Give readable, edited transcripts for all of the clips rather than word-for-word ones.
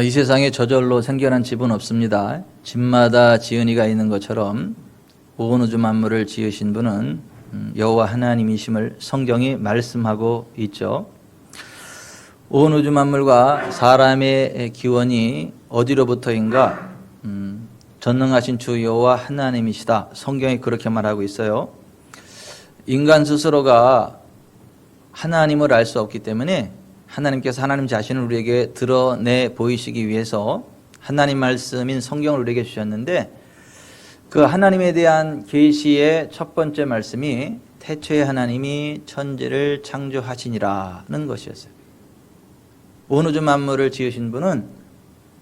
이 세상에 저절로 생겨난 집은 없습니다. 집마다 지은이가 있는 것처럼 온 우주 만물을 지으신 분은 여호와 하나님이심을 성경이 말씀하고 있죠. 온 우주 만물과 사람의 기원이 어디로부터인가? 전능하신 주 여호와 하나님이시다. 성경이 그렇게 말하고 있어요. 인간 스스로가 하나님을 알 수 없기 때문에 하나님께서 하나님 자신을 우리에게 드러내 보이시기 위해서 하나님 말씀인 성경을 우리에게 주셨는데, 그 하나님에 대한 계시의 첫 번째 말씀이 태초에 하나님이 천지를 창조하시니라는 것이었어요. 온 우주 만물을 지으신 분은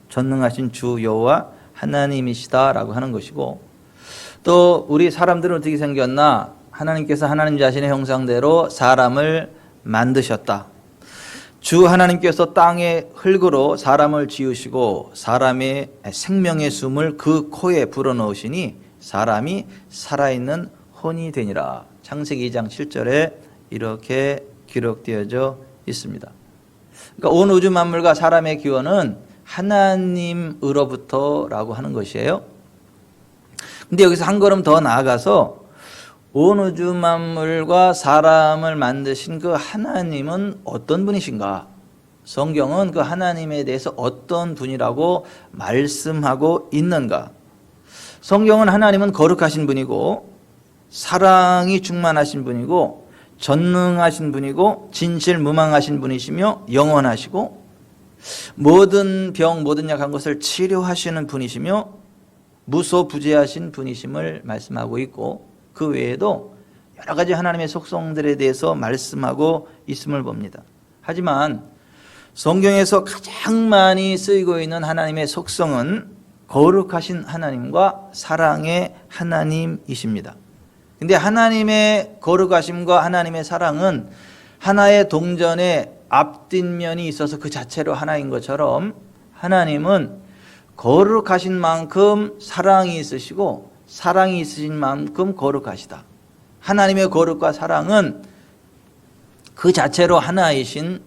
전능하신 주 여호와 하나님이시다라고 하는 것이고, 또 우리 사람들은 어떻게 생겼나? 하나님께서 하나님 자신의 형상대로 사람을 만드셨다. 주 하나님께서 땅의 흙으로 사람을 지으시고 사람의 생명의 숨을 그 코에 불어넣으시니 사람이 살아있는 혼이 되니라. 창세기 2장 7절에 이렇게 기록되어져 있습니다. 그러니까 온 우주 만물과 사람의 기원은 하나님으로부터라고 하는 것이에요. 근데 여기서 한 걸음 더 나아가서 온 우주 만물과 사람을 만드신 그 하나님은 어떤 분이신가? 성경은 그 하나님에 대해서 어떤 분이라고 말씀하고 있는가? 성경은 하나님은 거룩하신 분이고 사랑이 충만하신 분이고 전능하신 분이고 진실무망하신 분이시며 영원하시고 모든 병 모든 약한 것을 치료하시는 분이시며 무소부재하신 분이심을 말씀하고 있고, 그 외에도 여러 가지 하나님의 속성들에 대해서 말씀하고 있음을 봅니다. 하지만 성경에서 가장 많이 쓰이고 있는 하나님의 속성은 거룩하신 하나님과 사랑의 하나님이십니다. 근데 하나님의 거룩하심과 하나님의 사랑은 하나의 동전의 앞뒷면이 있어서 그 자체로 하나인 것처럼 하나님은 거룩하신 만큼 사랑이 있으시고 사랑이 있으신 만큼 거룩하시다. 하나님의 거룩과 사랑은 그 자체로 하나이신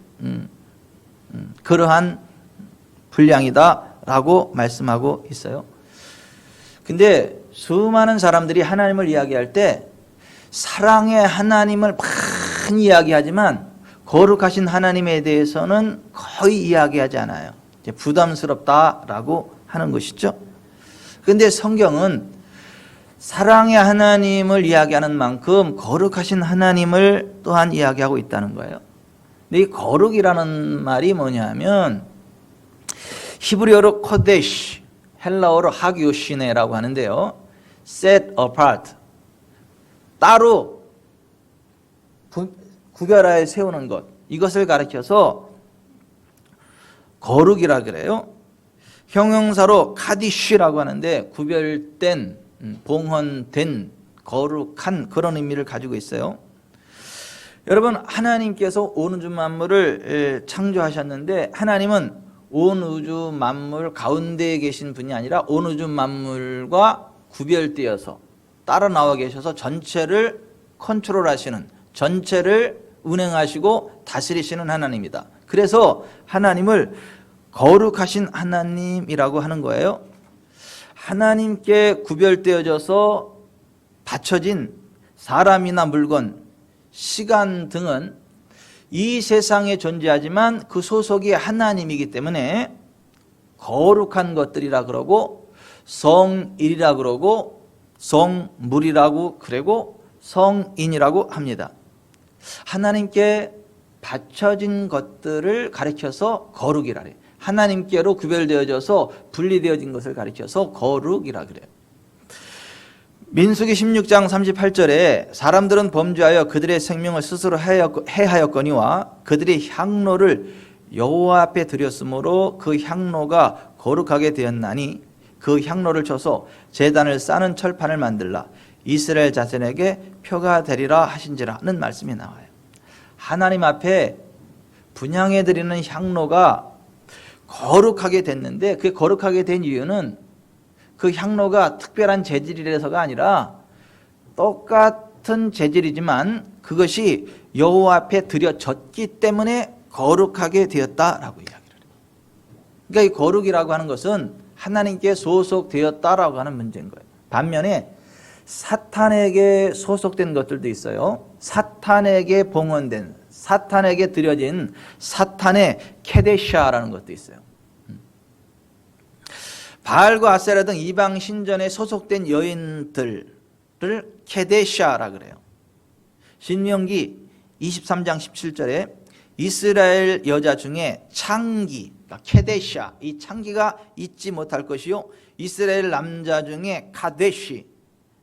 그러한 분량이다라고 말씀하고 있어요. 근데 수많은 사람들이 하나님을 이야기할 때 사랑의 하나님을 많이 이야기하지만 거룩하신 하나님에 대해서는 거의 이야기하지 않아요. 부담스럽다라고 하는 것이죠. 그런데 성경은 사랑의 하나님을 이야기하는 만큼 거룩하신 하나님을 또한 이야기하고 있다는 거예요. 근데 이 거룩이라는 말이 뭐냐면 히브리어로 코데시, 헬라어로 하기오시네라고 하는데요. set apart, 따로 구별하여 세우는 것, 이것을 가리켜서 거룩이라 그래요. 형용사로 카디쉬라고 하는데 구별된, 봉헌된, 거룩한 그런 의미를 가지고 있어요. 여러분, 하나님께서 온 우주 만물을 창조하셨는데 하나님은 온 우주 만물 가운데에 계신 분이 아니라 온 우주 만물과 구별되어서 따로 나와 계셔서 전체를 컨트롤하시는, 전체를 운행하시고 다스리시는 하나님이다. 그래서 하나님을 거룩하신 하나님이라고 하는 거예요. 하나님께 구별되어져서 바쳐진 사람이나 물건, 시간 등은 이 세상에 존재하지만 그 소속이 하나님이기 때문에 거룩한 것들이라 그러고 성일이라 그러고 성물이라고 그러고 성인이라고 합니다. 하나님께 바쳐진 것들을 가리켜서 거룩이라 그래요. 하나님께로 구별되어져서 분리되어진 것을 가리켜서 거룩이라 그래요. 민수기 16장 38절에 사람들은 범죄하여 그들의 생명을 스스로 해하였거니와 그들이 향로를 여호와 앞에 드렸으므로 그 향로가 거룩하게 되었나니 그 향로를 쳐서 제단을 싸는 철판을 만들라 이스라엘 자손에게 표가 되리라 하신지라는 말씀이 나와요. 하나님 앞에 분향해 드리는 향로가 거룩하게 됐는데, 그게 거룩하게 된 이유는 그 향로가 특별한 재질이라서가 아니라 똑같은 재질이지만 그것이 여호와 앞에 드려졌기 때문에 거룩하게 되었다라고 이야기를 해요. 그러니까 이 거룩이라고 하는 것은 하나님께 소속되었다라고 하는 문제인 거예요. 반면에 사탄에게 소속된 것들도 있어요. 사탄에게 봉헌된, 사탄에게 드려진 사탄의 케데샤라는 것도 있어요. 바알과 아세라 등 이방 신전에 소속된 여인들을 케데샤라 그래요. 신명기 23장 17절에 이스라엘 여자 중에 창기, 케데샤, 이 창기가 잊지 못할 것이요 이스라엘 남자 중에 카데시,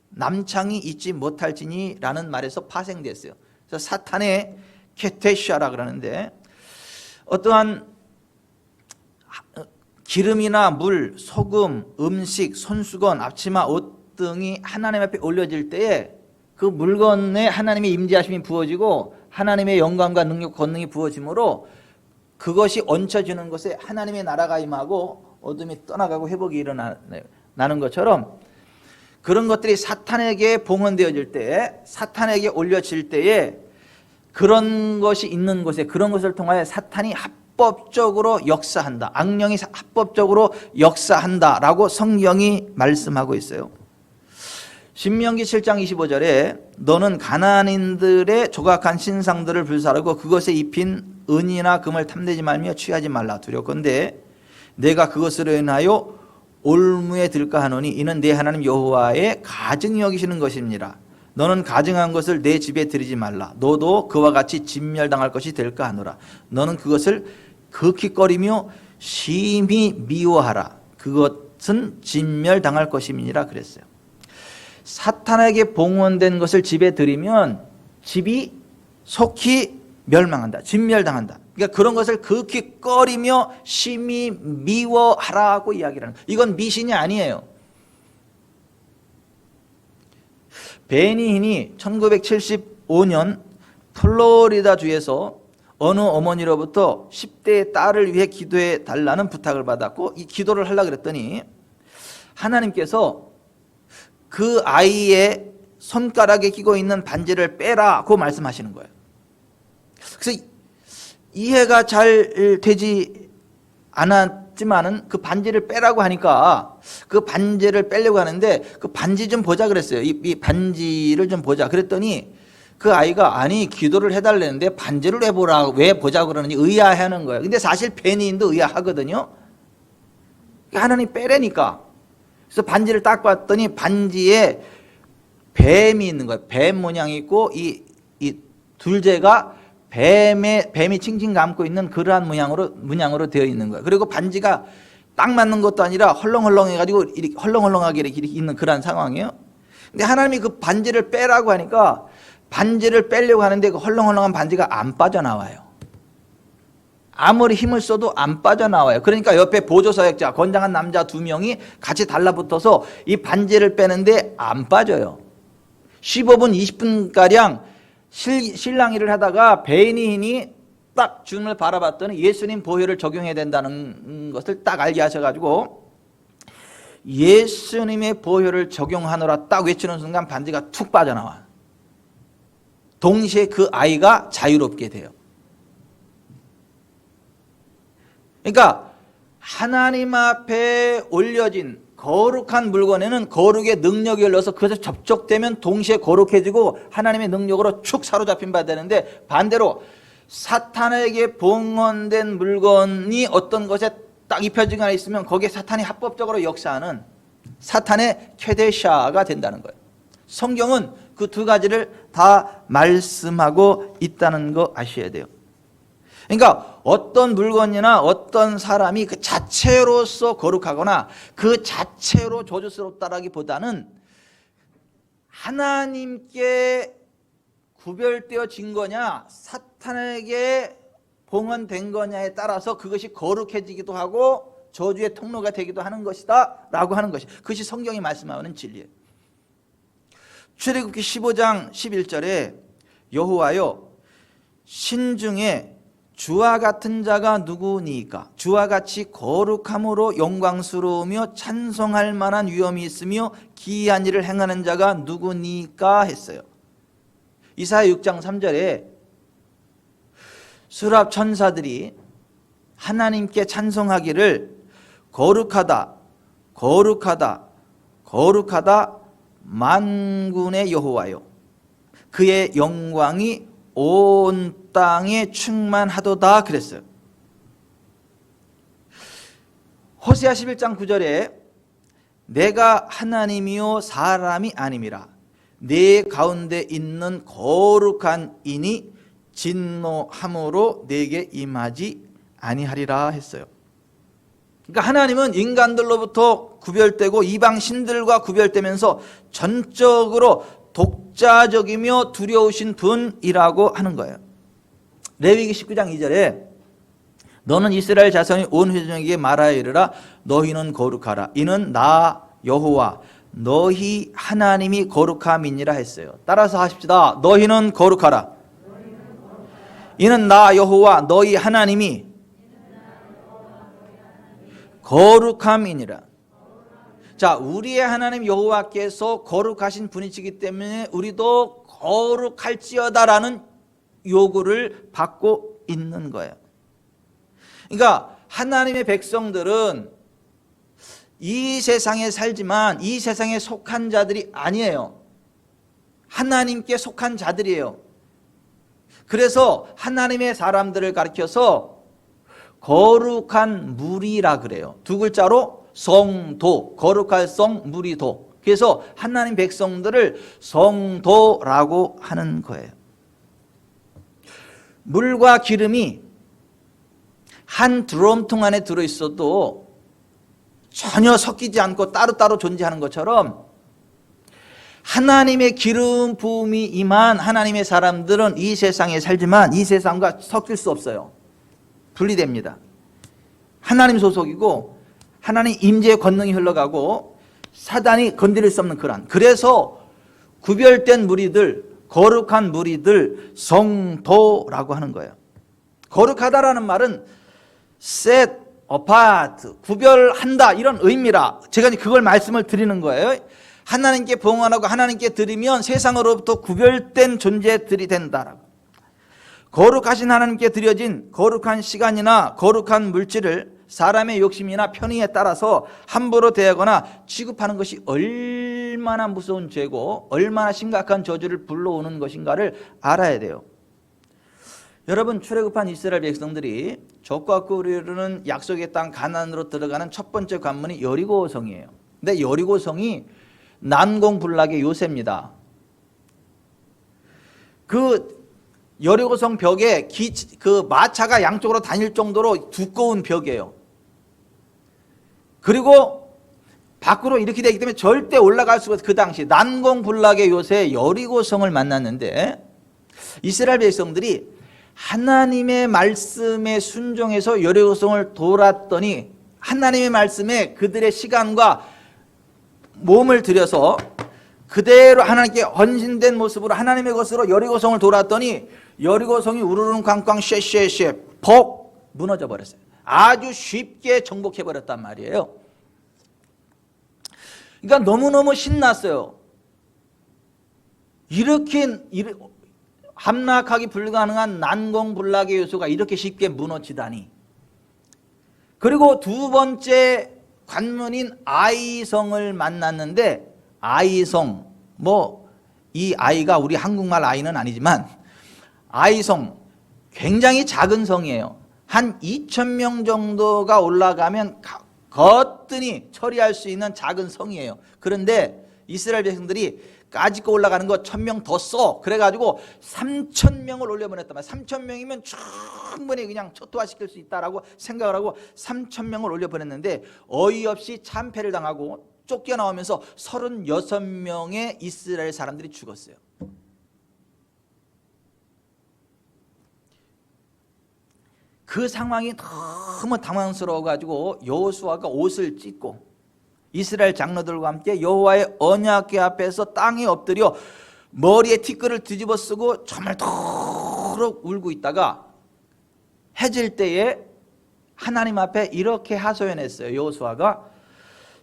남창이 잊지 못할지니라는 말에서 파생됐어요. 그래서 사탄의 케데샤라 그러는데, 어떠한 기름이나 물, 소금, 음식, 손수건, 앞치마, 옷 등이 하나님 앞에 올려질 때에 그 물건에 하나님의 임재하심이 부어지고 하나님의 영광과 능력, 권능이 부어지므로 그것이 얹혀지는 것에 하나님의 나라가 임하고 어둠이 떠나가고 회복이 일어나는 것처럼, 그런 것들이 사탄에게 봉헌되어질 때에, 사탄에게 올려질 때에 그런 것이 있는 곳에, 그런 것을 통하여 사탄이 합법적으로 역사한다, 악령이 합법적으로 역사한다라고 성경이 말씀하고 있어요. 신명기 7장 25절에 너는 가나안인들의 조각한 신상들을 불사르고 그것에 입힌 은이나 금을 탐내지 말며 취하지 말라. 두렵건대 내가 그것으로 인하여 올무에 들까 하노니 이는 내 하나님 여호와의 가증히 여기시는 것입니다. 너는 가증한 것을 내 집에 들이지 말라. 너도 그와 같이 진멸당할 것이 될까 하노라. 너는 그것을 극히 꺼리며 심히 미워하라. 그것은 진멸당할 것임이니라 그랬어요. 사탄에게 봉헌된 것을 집에 들이면 집이 속히 멸망한다, 진멸당한다. 그러니까 그런 것을 극히 꺼리며 심히 미워하라고 이야기를 하는 거예요. 이건 미신이 아니에요. 베니힌이 1975년 플로리다 주에서 어느 어머니로부터 10대의 딸을 위해 기도해 달라는 부탁을 받았고, 이 기도를 하려고 그랬더니 하나님께서 그 아이의 손가락에 끼고 있는 반지를 빼라고 말씀하시는 거예요. 그래서 이해가 잘 되지 않았지만은 그 반지를 빼라고 하니까 그 반지를 빼려고 하는데, 그 반지 좀 보자 그랬어요. 이 반지를 좀 보자 그랬더니 그 아이가 아니 기도를 해달라는데 반지를 왜 보자 그러는지 의아해하는 거예요. 근데 사실 베니인도 의아하거든요. 하나님 빼라니까. 그래서 반지를 딱 봤더니 반지에 뱀이 있는 거예요. 뱀 모양이 있고 이 둘째가 뱀이 칭칭 감고 있는 그러한 문양으로 되어 있는 거예요. 그리고 반지가 딱 맞는 것도 아니라 헐렁헐렁해가지고 이렇게 헐렁헐렁하게 이렇게 있는 그러한 상황이에요. 근데 하나님이 그 반지를 빼라고 하니까 반지를 빼려고 하는데 그 헐렁헐렁한 반지가 안 빠져나와요. 아무리 힘을 써도 안 빠져나와요. 그러니까 옆에 보조사역자, 건장한 남자 2명이 같이 달라붙어서 이 반지를 빼는데 안 빠져요. 15분, 20분가량 실랑이를 하다가 베니힌이 딱 주님을 바라봤더니 예수님 보혈을 적용해야 된다는 것을 딱 알게 하셔가지고 예수님의 보혈을 적용하노라 딱 외치는 순간 반지가 툭 빠져나와. 동시에 그 아이가 자유롭게 돼요. 그러니까 하나님 앞에 올려진 거룩한 물건에는 거룩의 능력이 흘러서 그것에 접촉되면 동시에 거룩해지고 하나님의 능력으로 축 사로잡힌 바 되는데, 반대로 사탄에게 봉헌된 물건이 어떤 것에 딱 입혀지거나 있으면 거기에 사탄이 합법적으로 역사하는 사탄의 케데샤가 된다는 거예요. 성경은 그 두 가지를 다 말씀하고 있다는 거 아셔야 돼요. 그러니까 어떤 물건이나 어떤 사람이 그 자체로서 거룩하거나 그 자체로 저주스럽다라기보다는 하나님께 구별되어진 거냐 사탄에게 봉헌된 거냐에 따라서 그것이 거룩해지기도 하고 저주의 통로가 되기도 하는 것이다 라고 하는 것이, 그것이 성경이 말씀하는 진리예요. 출애굽기 15장 11절에 여호와여 신중에 주와 같은 자가 누구니까? 주와 같이 거룩함으로 영광스러우며 찬송할 만한 위엄이 있으며 기이한 일을 행하는 자가 누구니까 했어요. 이사야 6장 3절에 수랍 천사들이 하나님께 찬송하기를 거룩하다, 거룩하다, 거룩하다 만군의 여호와요. 그의 영광이 온 땅에 충만하도다 그랬어요. 호세아 11장 9절에 내가 하나님이요 사람이 아님이라 내 가운데 있는 거룩한 인이 진노함으로 내게 임하지 아니하리라 했어요. 그러니까 하나님은 인간들로부터 구별되고 이방 신들과 구별되면서 전적으로 독자적이며 두려우신 분이라고 하는 거예요. 레위기 19장 2절에 너는 이스라엘 자손이 온 회중에게 말하여 이르라 너희는 거룩하라 이는 나 여호와 너희 하나님이 거룩함이니라 했어요. 따라서 하십시다. 너희는 거룩하라 이는 나 여호와 너희 하나님이 거룩함이니라. 자, 우리의 하나님 여호와께서 거룩하신 분이시기 때문에 우리도 거룩할지어다라는 요구를 받고 있는 거예요. 그러니까 하나님의 백성들은 이 세상에 살지만 이 세상에 속한 자들이 아니에요. 하나님께 속한 자들이에요. 그래서 하나님의 사람들을 가리켜서 거룩한 무리라 그래요. 두 글자로 성도, 거룩할 성, 무리도. 그래서 하나님 백성들을 성도라고 하는 거예요. 물과 기름이 한 드럼통 안에 들어있어도 전혀 섞이지 않고 따로따로 존재하는 것처럼 하나님의 기름 부음이 임한 하나님의 사람들은 이 세상에 살지만 이 세상과 섞일 수 없어요. 분리됩니다. 하나님 소속이고 하나님 임재의 권능이 흘러가고 사단이 건드릴 수 없는 그런, 그래서 구별된 무리들, 거룩한 무리들, 성도라고 하는 거예요. 거룩하다라는 말은 set apart, 구별한다 이런 의미라 제가 그걸 말씀을 드리는 거예요. 하나님께 봉헌하고 하나님께 드리면 세상으로부터 구별된 존재들이 된다라고. 거룩하신 하나님께 드려진 거룩한 시간이나 거룩한 물질을 사람의 욕심이나 편의에 따라서 함부로 대하거나 취급하는 것이 얼마나 무서운 죄고 얼마나 심각한 저주를 불러오는 것인가를 알아야 돼요. 여러분, 출애굽한 이스라엘 백성들이 족과 꿀이 흐르는 약속의 땅 가나안으로 들어가는 첫 번째 관문이 여리고성이에요. 근데 여리고성이 난공불락의 요새입니다. 그 여리고성 벽에 그 마차가 양쪽으로 다닐 정도로 두꺼운 벽이에요. 그리고 밖으로 이렇게 되기 때문에 절대 올라갈 수가 없어요. 그 당시 난공불락의 요새 여리고성을 만났는데 이스라엘 백성들이 하나님의 말씀에 순종해서 여리고성을 돌았더니 하나님의 말씀에 그들의 시간과 몸을 들여서 그대로 하나님께 헌신된 모습으로 하나님의 것으로 여리고성을 돌았더니 여리고성이 우르릉 꽝꽝 쉐쉐쉐 퍽 무너져 버렸어요. 아주 쉽게 정복해버렸단 말이에요. 그러니까 너무너무 신났어요. 이렇게 함락하기 불가능한 난공불락의 요소가 이렇게 쉽게 무너지다니. 그리고 두 번째 관문인 아이성을 만났는데 아이성, 이 아이가 우리 한국말 아이는 아니지만 아이성 굉장히 작은 성이에요. 한 2,000명 정도가 올라가면 거뜬히 처리할 수 있는 작은 성이에요. 그런데 이스라엘 백성들이 까짓거 올라가는 거 1,000명 더 써. 그래가지고 3,000명을 올려보냈단 말이에요. 3,000명이면 충분히 그냥 초토화시킬 수 있다라고 생각을 하고 3,000명을 올려보냈는데 어이없이 참패를 당하고 쫓겨나오면서 36명의 이스라엘 사람들이 죽었어요. 그 상황이 너무 당황스러워가지고 여호수아가 옷을 찢고 이스라엘 장로들과 함께 여호와의 언약궤 앞에서 땅에 엎드려 머리에 티끌을 뒤집어 쓰고 정말 토록 울고 있다가 해질 때에 하나님 앞에 이렇게 하소연했어요. 여호수아가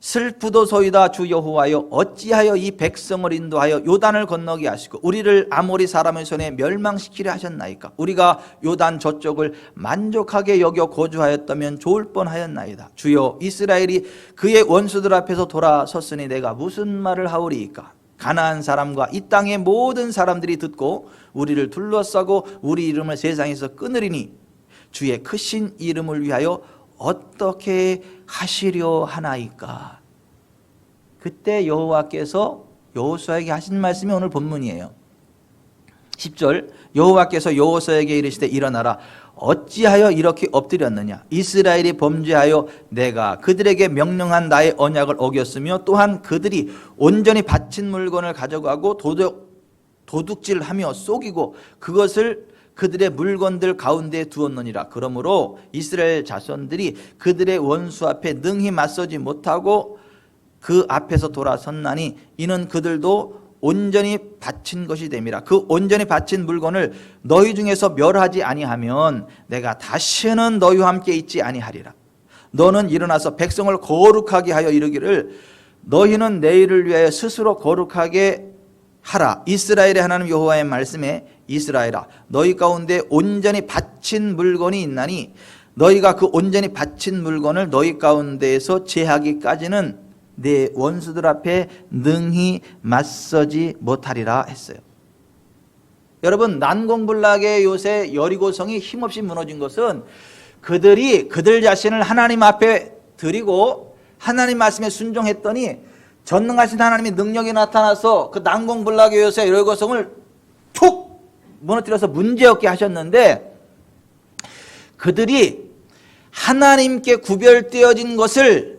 슬프도소이다 주 여호와여, 어찌하여 이 백성을 인도하여 요단을 건너게 하시고 우리를 아모리 사람의 손에 멸망시키려 하셨나이까? 우리가 요단 저쪽을 만족하게 여겨 거주하였다면 좋을 뻔하였나이다. 주여, 이스라엘이 그의 원수들 앞에서 돌아섰으니 내가 무슨 말을 하오리이까? 가나안 사람과 이 땅의 모든 사람들이 듣고 우리를 둘러싸고 우리 이름을 세상에서 끊으리니 주의 크신 이름을 위하여 어떻게 하시려 하나이까? 그때 여호와께서 여호수아에게 하신 말씀이 오늘 본문이에요. 10절, 여호와께서 여호수아에게 이르시되 일어나라, 어찌하여 이렇게 엎드렸느냐? 이스라엘이 범죄하여 내가 그들에게 명령한 나의 언약을 어겼으며 또한 그들이 온전히 바친 물건을 가져가고 도둑질하며 속이고 그것을 그들의 물건들 가운데 두었느니라. 그러므로 이스라엘 자손들이 그들의 원수 앞에 능히 맞서지 못하고 그 앞에서 돌아섰나니 이는 그들도 온전히 바친 것이 됨이라. 그 온전히 바친 물건을 너희 중에서 멸하지 아니하면 내가 다시는 너희와 함께 있지 아니하리라. 너는 일어나서 백성을 거룩하게 하여 이르기를 너희는 내일을 위하여 스스로 거룩하게 하라. 이스라엘의 하나님 여호와의 말씀에 이스라엘아, 너희 가운데 온전히 바친 물건이 있나니 너희가 그 온전히 바친 물건을 너희 가운데에서 제하기까지는 내 원수들 앞에 능히 맞서지 못하리라 했어요. 여러분, 난공불락의 요새 여리고성이 힘없이 무너진 것은 그들이 그들 자신을 하나님 앞에 드리고 하나님 말씀에 순종했더니 전능하신 하나님의 능력이 나타나서 그 난공불락의 요새 여리고성을 툭 무너뜨려서 문제없게 하셨는데, 그들이 하나님께 구별되어진 것을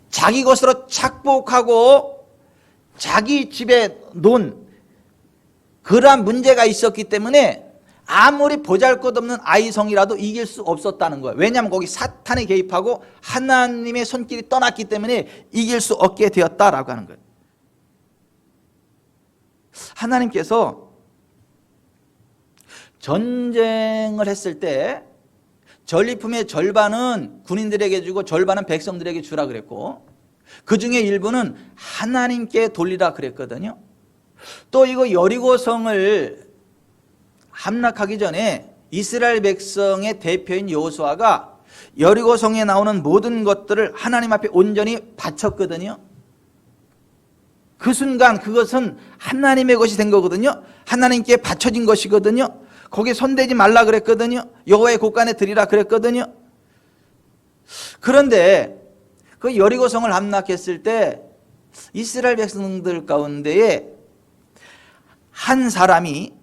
자기 것으로 착복하고 자기 집에 놓은 그러한 문제가 있었기 때문에 아무리 보잘것없는 아이성이라도 이길 수 없었다는 거예요. 왜냐하면 거기 사탄이 개입하고 하나님의 손길이 떠났기 때문에 이길 수 없게 되었다라고 하는 거예요. 하나님께서 전쟁을 했을 때 전리품의 절반은 군인들에게 주고 절반은 백성들에게 주라 그랬고, 그 중에 일부는 하나님께 돌리라 그랬거든요. 또 이거 여리고성을 함락하기 전에 이스라엘 백성의 대표인 여호수아가 여리고성에 나오는 모든 것들을 하나님 앞에 온전히 바쳤거든요. 그 순간 그것은 하나님의 것이 된 거거든요. 하나님께 바쳐진 것이거든요. 거기에 손대지 말라 그랬거든요. 여호와의 곳간에 드리라 그랬거든요. 그런데 그 여리고성을 함락했을 때 이스라엘 백성들 가운데에 한 사람이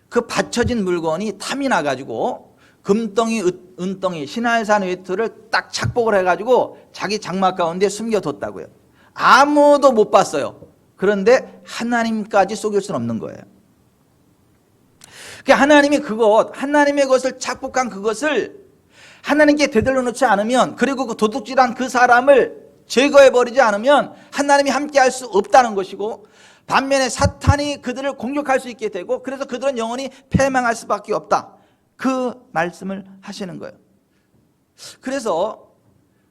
그 바쳐진 물건이 탐이 나가지고 금덩이, 은덩이, 시날산 외투를 딱 착복을 해가지고 자기 장막 가운데 숨겨뒀다고요. 아무도 못 봤어요. 그런데 하나님까지 속일 수는 없는 거예요. 하나님이 하나님의 것을 착복한 그것을 하나님께 되돌려 놓지 않으면, 그리고 그 도둑질한 그 사람을 제거해버리지 않으면 하나님이 함께 할 수 없다는 것이고, 반면에 사탄이 그들을 공격할 수 있게 되고, 그래서 그들은 영원히 패망할 수밖에 없다. 그 말씀을 하시는 거예요. 그래서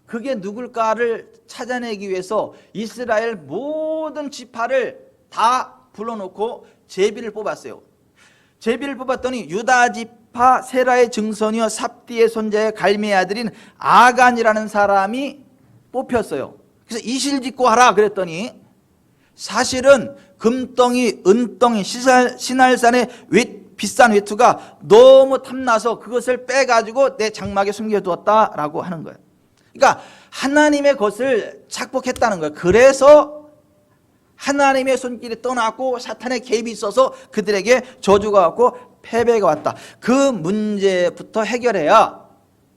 그게 누굴까를 찾아내기 위해서 이스라엘 모든 지파를 다 불러놓고 제비를 뽑았어요. 제비를 뽑았더니 유다 지파 세라의 증손이요 삽디의 손자의 갈미의 아들인 아간이라는 사람이 뽑혔어요. 그래서 이실직고 하라 그랬더니 사실은 금덩이, 은덩이, 시날산의 비싼 외투가 너무 탐나서 그것을 빼가지고 내 장막에 숨겨두었다라고 하는 거예요. 그러니까 하나님의 것을 착복했다는 거예요. 그래서 하나님의 손길이 떠났고 사탄의 개입이 있어서 그들에게 저주가 왔고 패배가 왔다. 그 문제부터 해결해야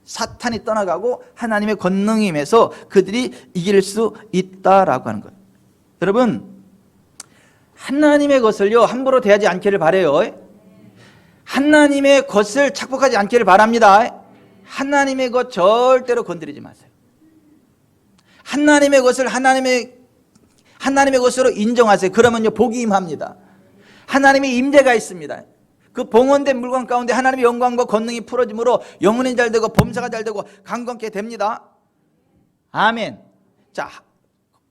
사탄이 떠나가고 하나님의 권능이 임해서 그들이 이길 수 있다라고 하는 거예요. 여러분, 하나님의 것을요 함부로 대하지 않기를 바라요. 하나님의 것을 착복하지 않기를 바랍니다. 하나님의 것 절대로 건드리지 마세요. 하나님의 것을 하나님의 것으로 인정하세요. 그러면요 복이 임합니다. 하나님의 임재가 있습니다. 그 봉헌된 물건 가운데 하나님의 영광과 권능이 풀어짐으로 영혼이 잘 되고 범사가 잘 되고 강건케 됩니다. 아멘. 자,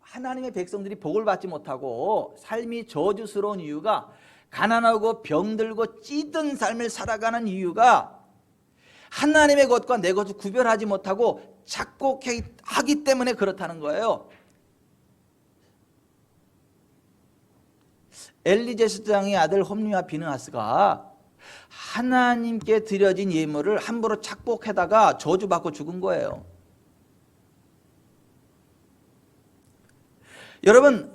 하나님의 백성들이 복을 받지 못하고 삶이 저주스러운 이유가, 가난하고 병들고 찌든 삶을 살아가는 이유가 하나님의 것과 내 것을 구별하지 못하고 착복하기 때문에 그렇다는 거예요. 엘리 제사장의 아들 홈리와 비느하스가 하나님께 드려진 예물을 함부로 착복하다가 저주받고 죽은 거예요. 여러분,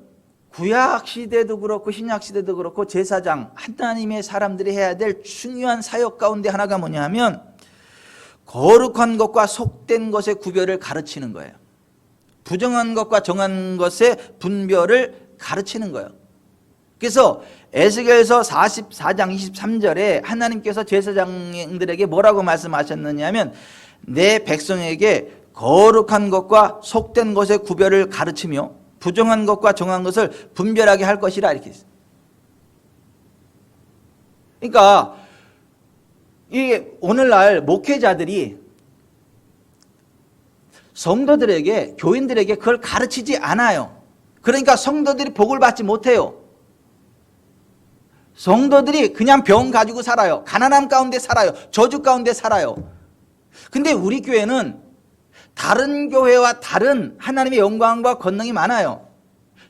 구약 시대도 그렇고 신약 시대도 그렇고 제사장, 하나님의 사람들이 해야 될 중요한 사역 가운데 하나가 뭐냐 하면 거룩한 것과 속된 것의 구별을 가르치는 거예요. 부정한 것과 정한 것의 분별을 가르치는 거예요. 그래서 에스겔서 44장 23절에 하나님께서 제사장들에게 뭐라고 말씀하셨느냐 하면 내 백성에게 거룩한 것과 속된 것의 구별을 가르치며 부정한 것과 정한 것을 분별하게 할 것이라 이렇게 했어요. 그러니까 이 오늘날 목회자들이 성도들에게, 교인들에게 그걸 가르치지 않아요. 그러니까 성도들이 복을 받지 못해요. 성도들이 그냥 병 가지고 살아요. 가난함 가운데 살아요. 저주 가운데 살아요. 근데 우리 교회는 다른 교회와 다른 하나님의 영광과 권능이 많아요.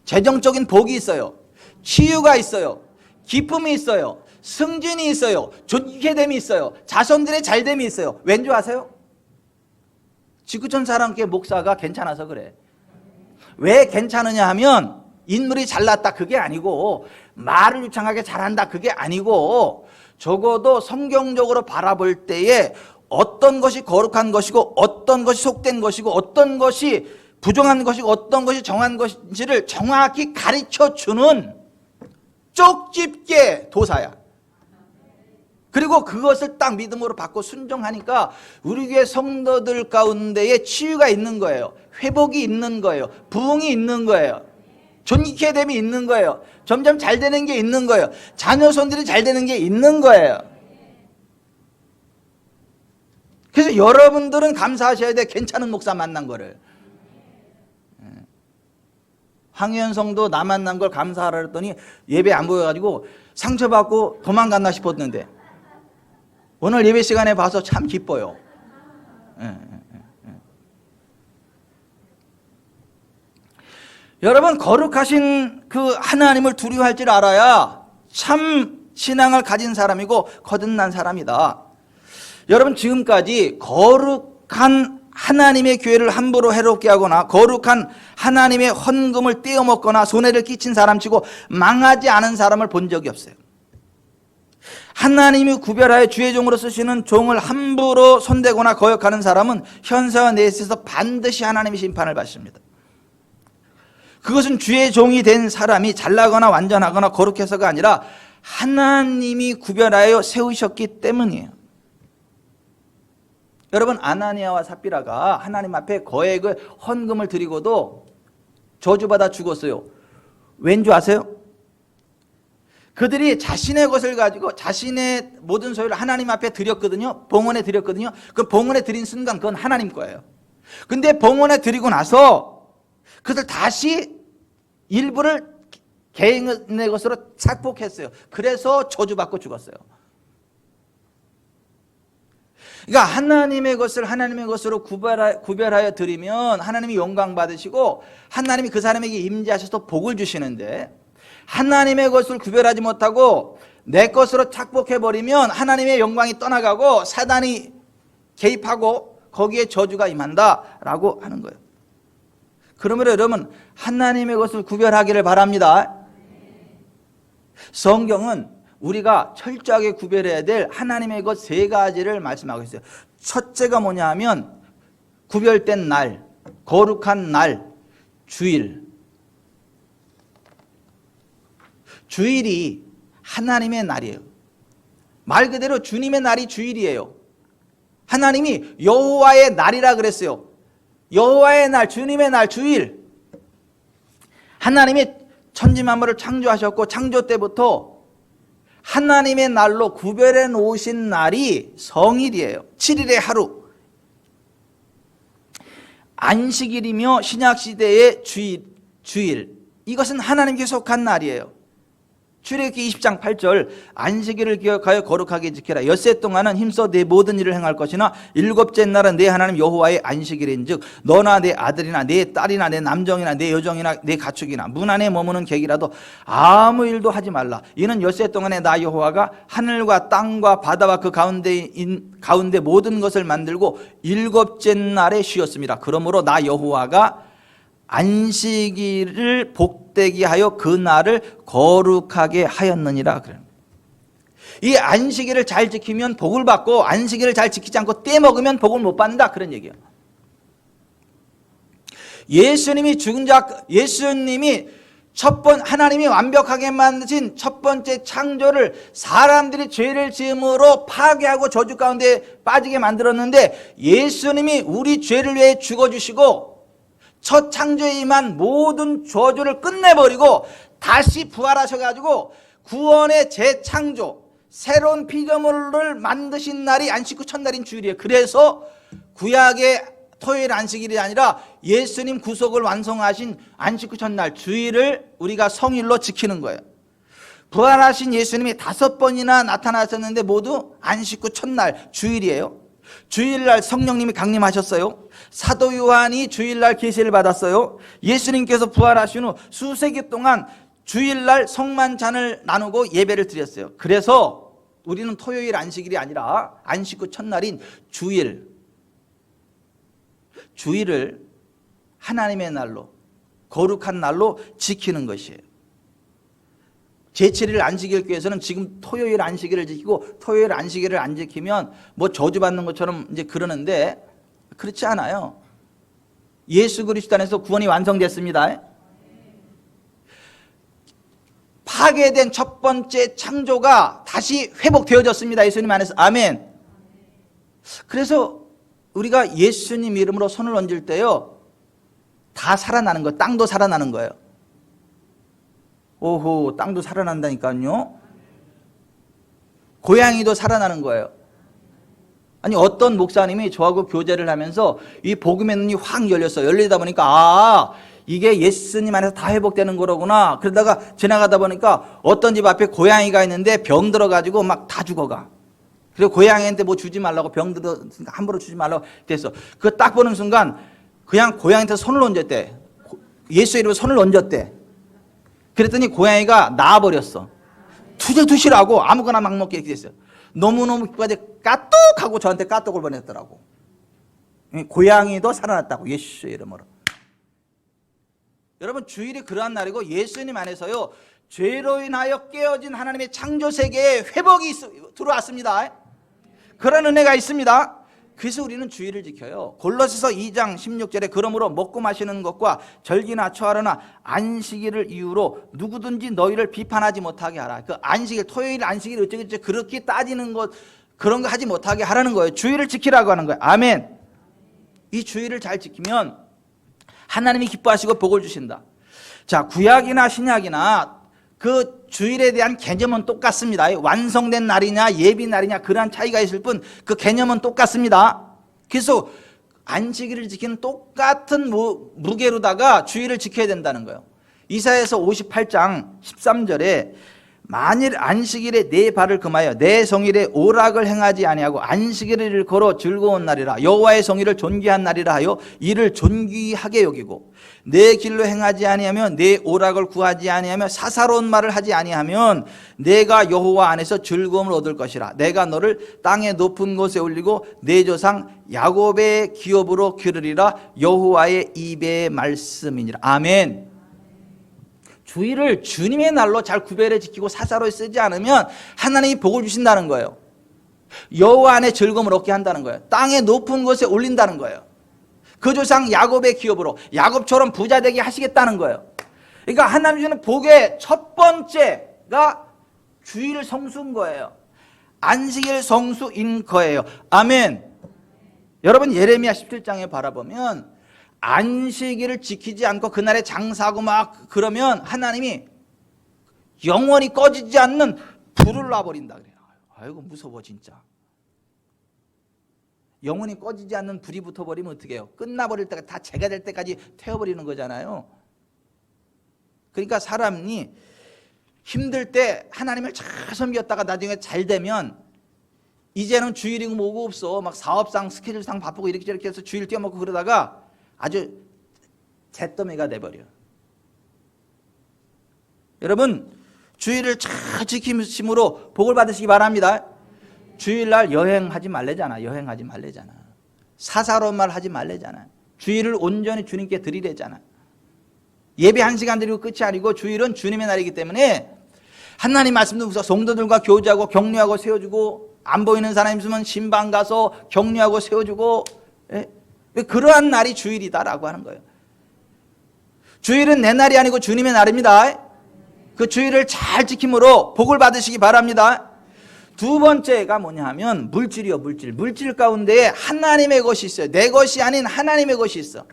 재정적인 복이 있어요. 치유가 있어요. 기쁨이 있어요. 승진이 있어요. 존귀됨이 있어요. 자손들의 잘됨이 있어요. 왠 줄 아세요? 지구촌 사랑교회 목사가 괜찮아서 그래. 왜 괜찮으냐 하면 인물이 잘났다 그게 아니고, 말을 유창하게 잘한다 그게 아니고, 적어도 성경적으로 바라볼 때에 어떤 것이 거룩한 것이고 어떤 것이 속된 것이고 어떤 것이 부정한 것이고 어떤 것이 정한 것인지를 정확히 가르쳐주는 쪽집게 도사야. 그리고 그것을 딱 믿음으로 받고 순종하니까 우리 교회 성도들 가운데에 치유가 있는 거예요. 회복이 있는 거예요. 부흥이 있는 거예요. 존귀케 됨이 있는 거예요. 점점 잘 되는 게 있는 거예요. 자녀손들이 잘 되는 게 있는 거예요. 그래서 여러분들은 감사하셔야 돼. 괜찮은 목사 만난 거를. 황희연 성도 나 만난 걸 감사하라 그랬더니 예배 안 보여가지고 상처받고 도망갔나 싶었는데 오늘 예배 시간에 봐서 참 기뻐요. 여러분, 거룩하신 그 하나님을 두려워할 줄 알아야 참 신앙을 가진 사람이고 거듭난 사람이다. 여러분, 지금까지 거룩한 하나님의 교회를 함부로 해롭게 하거나 거룩한 하나님의 헌금을 떼어먹거나 손해를 끼친 사람치고 망하지 않은 사람을 본 적이 없어요. 하나님이 구별하여 주의 종으로 쓰시는 종을 함부로 손대거나 거역하는 사람은 현세와 내세에서 반드시 하나님의 심판을 받습니다. 그것은 주의 종이 된 사람이 잘나거나 완전하거나 거룩해서가 아니라 하나님이 구별하여 세우셨기 때문이에요. 여러분, 아나니아와 삽비라가 하나님 앞에 거액의 헌금을 드리고도 저주받아 죽었어요. 왠 줄 아세요? 그들이 자신의 것을 가지고 자신의 모든 소유를 하나님 앞에 드렸거든요. 봉헌에 드렸거든요. 그 봉헌에 드린 순간 그건 하나님 거예요. 근데 봉헌에 드리고 나서 그들 다시 일부를 개인의 것으로 착복했어요. 그래서 저주받고 죽었어요. 그러니까 하나님의 것을 하나님의 것으로 구별하여 드리면 하나님이 영광 받으시고 하나님이 그 사람에게 임재하셔서 복을 주시는데, 하나님의 것을 구별하지 못하고 내 것으로 착복해버리면 하나님의 영광이 떠나가고 사단이 개입하고 거기에 저주가 임한다라고 하는 거예요. 그러므로 여러분, 하나님의 것을 구별하기를 바랍니다. 성경은 우리가 철저하게 구별해야 될 하나님의 것 세 가지를 말씀하고 있어요. 첫째가 뭐냐 하면 구별된 날, 거룩한 날, 주일. 주일이 하나님의 날이에요. 말 그대로 주님의 날이 주일이에요. 하나님이 여호와의 날이라 그랬어요. 여호와의 날, 주님의 날, 주일. 하나님이 천지만물을 창조하셨고 창조 때부터 하나님의 날로 구별해 놓으신 날이 성일이에요. 7일의 하루. 안식일이며 신약시대의 주일, 이것은 하나님께 속한 날이에요. 출애굽기 20장 8절 안식일을 기억하여 거룩하게 지켜라. 엿새 동안은 힘써 내 모든 일을 행할 것이나 일곱째 날은 내 하나님 여호와의 안식일인즉 너나 내 아들이나 내 딸이나 내 남종이나 내 여종이나 내 가축이나 문 안에 머무는 객이라도 아무 일도 하지 말라. 이는 엿새 동안에 나 여호와가 하늘과 땅과 바다와 그 가운데 모든 것을 만들고 일곱째 날에 쉬었습니다. 그러므로 나 여호와가 안식일을 복되게 하여 그 날을 거룩하게 하였느니라. 이 안식일을 잘 지키면 복을 받고 안식일을 잘 지키지 않고 떼먹으면 복을 못 받는다, 그런 얘기예요. 예수님이 하나님이 완벽하게 만드신 첫 번째 창조를 사람들이 죄를 지음으로 파괴하고 저주 가운데 빠지게 만들었는데, 예수님이 우리 죄를 위해 죽어주시고 첫 창조에 임한 모든 저주를 끝내버리고 다시 부활하셔가지고 구원의 재창조, 새로운 피조물을 만드신 날이 안식 후 첫날인 주일이에요. 그래서 구약의 토요일 안식일이 아니라 예수님 구속을 완성하신 안식 후 첫날 주일을 우리가 성일로 지키는 거예요. 부활하신 예수님이 5번이나 나타나셨는데 모두 안식 후 첫날 주일이에요. 주일날 성령님이 강림하셨어요. 사도 요한이 주일날 계시를 받았어요. 예수님께서 부활하신 후 수세기 동안 주일날 성만찬을 나누고 예배를 드렸어요. 그래서 우리는 토요일 안식일이 아니라 안식 후 첫날인 주일을 하나님의 날로, 거룩한 날로 지키는 것이에요. 제7일 안식일 교회에서는 지금 토요일 안식일을 지키고 토요일 안식일을 안 지키면 뭐 저주받는 것처럼 이제 그러는데, 그렇지 않아요. 예수 그리스도 안에서 구원이 완성됐습니다. 파괴된 첫 번째 창조가 다시 회복되어졌습니다. 예수님 안에서. 아멘. 그래서 우리가 예수님 이름으로 손을 얹을 때요, 다 살아나는 거예요. 땅도 살아나는 거예요. 오호, 땅도 살아난다니까요. 고양이도 살아나는 거예요. 아니, 어떤 목사님이 저하고 교제를 하면서 이 복음의 눈이 확 열렸어요. 열리다 보니까 이게 예수님 안에서 다 회복되는 거로구나. 그러다가 지나가다 보니까 어떤 집 앞에 고양이가 있는데 병 들어가지고 막 다 죽어가. 그리고 고양이한테 뭐 주지 말라고, 병 들었으니까 함부로 주지 말라고 됐어. 그거 딱 보는 순간 그냥 고양이한테 손을 얹었대. 예수 이름으로 손을 얹었대. 그랬더니 고양이가 나와버렸어. 투제투시라고 아무거나 막 먹게 이렇게 됐어요. 너무너무 기뻐가지고 까똑하고 저한테 까똑을 보냈더라고. 고양이도 살아났다고, 예수의 이름으로. 여러분, 주일이 그러한 날이고 예수님 안에서요, 죄로 인하여 깨어진 하나님의 창조 세계에 회복이 들어왔습니다. 그런 은혜가 있습니다. 그래서 우리는 주일을 지켜요. 골로새서 2장 16절에 그러므로 먹고 마시는 것과 절기나 초하루나 안식일을 이유로 누구든지 너희를 비판하지 못하게 하라. 그 안식일, 토요일 안식일 어쩌고저쩌고 그렇게 따지는 것, 그런 거 하지 못하게 하라는 거예요. 주일을 지키라고 하는 거예요. 아멘. 이 주일을 잘 지키면 하나님이 기뻐하시고 복을 주신다. 자, 구약이나 신약이나 그 주일에 대한 개념은 똑같습니다. 완성된 날이냐 예비 날이냐 그러한 차이가 있을 뿐 그 개념은 똑같습니다. 그래서 안식일을 지키는 똑같은 무게로다가 주일을 지켜야 된다는 거예요. 이사야서 58장 13절에 만일 안식일에 내 발을 금하여 내 성일에 오락을 행하지 아니하고 안식일을 일컬어 즐거운 날이라 여호와의 성일을 존귀한 날이라 하여 이를 존귀하게 여기고 내 길로 행하지 아니하며 내 오락을 구하지 아니하며 사사로운 말을 하지 아니하면 내가 여호와 안에서 즐거움을 얻을 것이라. 내가 너를 땅의 높은 곳에 올리고 내 조상 야곱의 기업으로 기르리라. 여호와의 입의 말씀이니라. 아멘. 주일을 주님의 날로 잘 구별해 지키고 사사로이 쓰지 않으면 하나님이 복을 주신다는 거예요. 여호와 안에 즐거움을 얻게 한다는 거예요. 땅의 높은 곳에 올린다는 거예요. 그 조상 야곱의 기업으로 야곱처럼 부자 되게 하시겠다는 거예요. 그러니까 하나님 주는 복의 첫 번째가 주일 성수인 거예요. 안식일 성수인 거예요. 아멘. 여러분, 예레미야 17장에 바라보면 안식일을 지키지 않고 그날에 장사하고 막 그러면 하나님이 영원히 꺼지지 않는 불을 놔버린다 그래요. 아이고 무서워 진짜. 영원히 꺼지지 않는 불이 붙어버리면 어떻게 해요? 끝나버릴 때가 다 재가 될 때까지 태워버리는 거잖아요. 그러니까 사람이 힘들 때 하나님을 잘 섬겼다가 나중에 잘 되면 이제는 주일이고 뭐고 없어. 막 사업상 스케줄상 바쁘고 이렇게 저렇게 해서 주일 뛰어먹고 그러다가 아주 잿더미가 돼버려. 여러분 주일을 잘 지키심으로 복을 받으시기 바랍니다. 주일날 여행하지 말래잖아. 여행하지 말래잖아. 사사로운 말 하지 말래잖아. 주일을 온전히 주님께 드리래잖아. 예배 1시간 드리고 끝이 아니고 주일은 주님의 날이기 때문에 하나님 말씀 듣고서 성도들과 교제하고 격려하고 세워주고 안 보이는 사람 있으면 신방 가서 격려하고 세워주고 그러한 날이 주일이다라고 하는 거예요. 주일은 내 날이 아니고 주님의 날입니다. 그 주일을 잘 지킴으로 복을 받으시기 바랍니다. 두 번째가 뭐냐 하면 물질이요. 물질 가운데 하나님의 것이 있어요. 내 것이 아닌 하나님의 것이 있어.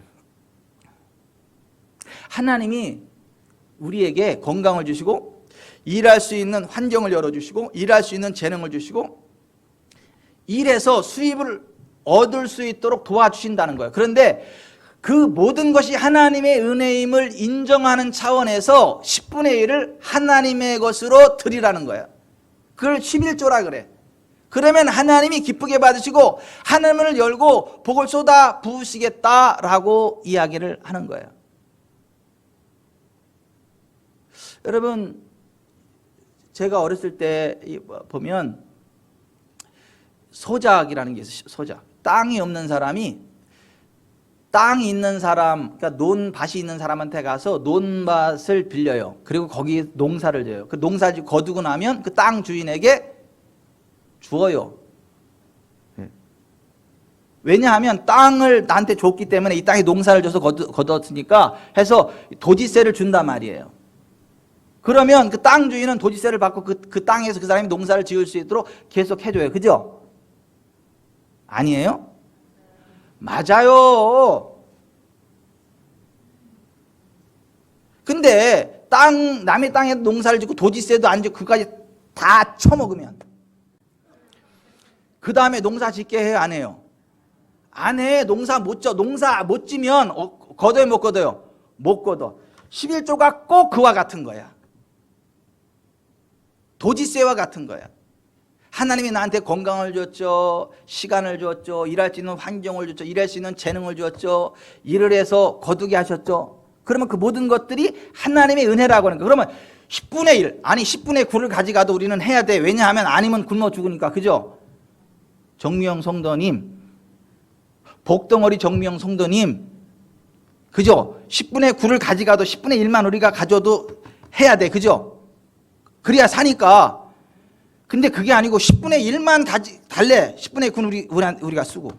하나님이 우리에게 건강을 주시고 일할 수 있는 환경을 열어주시고 일할 수 있는 재능을 주시고 일해서 수입을 얻을 수 있도록 도와주신다는 거예요. 그런데 그 모든 것이 하나님의 은혜임을 인정하는 차원에서 10분의 1을 하나님의 것으로 드리라는 거예요. 그걸 11조라 그래. 그러면 하나님이 기쁘게 받으시고 하늘문을 열고 복을 쏟아 부으시겠다라고 이야기를 하는 거예요. 여러분 제가 어렸을 때 보면 소작이라는 게 있어요. 소작. 땅이 없는 사람이 땅이 있는 사람, 그러니까 논밭이 있는 사람한테 가서 논밭을 빌려요. 그리고 거기 농사를 져요. 그 농사를 거두고 나면 그 땅 주인에게 주어요. 왜냐하면 땅을 나한테 줬기 때문에 이 땅에 농사를 줘서 거두었으니까 해서 도지세를 준단 말이에요. 그러면 그 땅 주인은 도지세를 받고 그 땅에서 그 사람이 농사를 지을 수 있도록 계속 해줘요. 그죠? 아니에요? 맞아요. 근데 남의 땅에 농사를 짓고 도지세도 안 주고 그까지 다 처먹으면 그 다음에 농사 짓게 해요? 안 해요? 안 해. 농사 못 져. 농사 못 지면 거둬요? 못 거둬요? 못 거둬. 11조가 꼭 그와 같은 거야. 도지세와 같은 거야. 하나님이 나한테 건강을 줬죠. 시간을 줬죠. 일할 수 있는 환경을 줬죠. 일할 수 있는 재능을 줬죠. 일을 해서 거두게 하셨죠. 그러면 그 모든 것들이 하나님의 은혜라고 하는 거예요. 그러면 10분의 1, 아니 10분의 9를 가져가도 우리는 해야 돼. 왜냐하면 아니면 굶어 죽으니까. 그죠? 정미영 성도님, 복덩어리 정미영 성도님, 그죠? 10분의 9를 가져가도 10분의 1만 우리가 가져도 해야 돼. 그죠? 그래야 사니까. 근데 그게 아니고 10분의 1만 달래. 10분의 9는 우리가 쓰고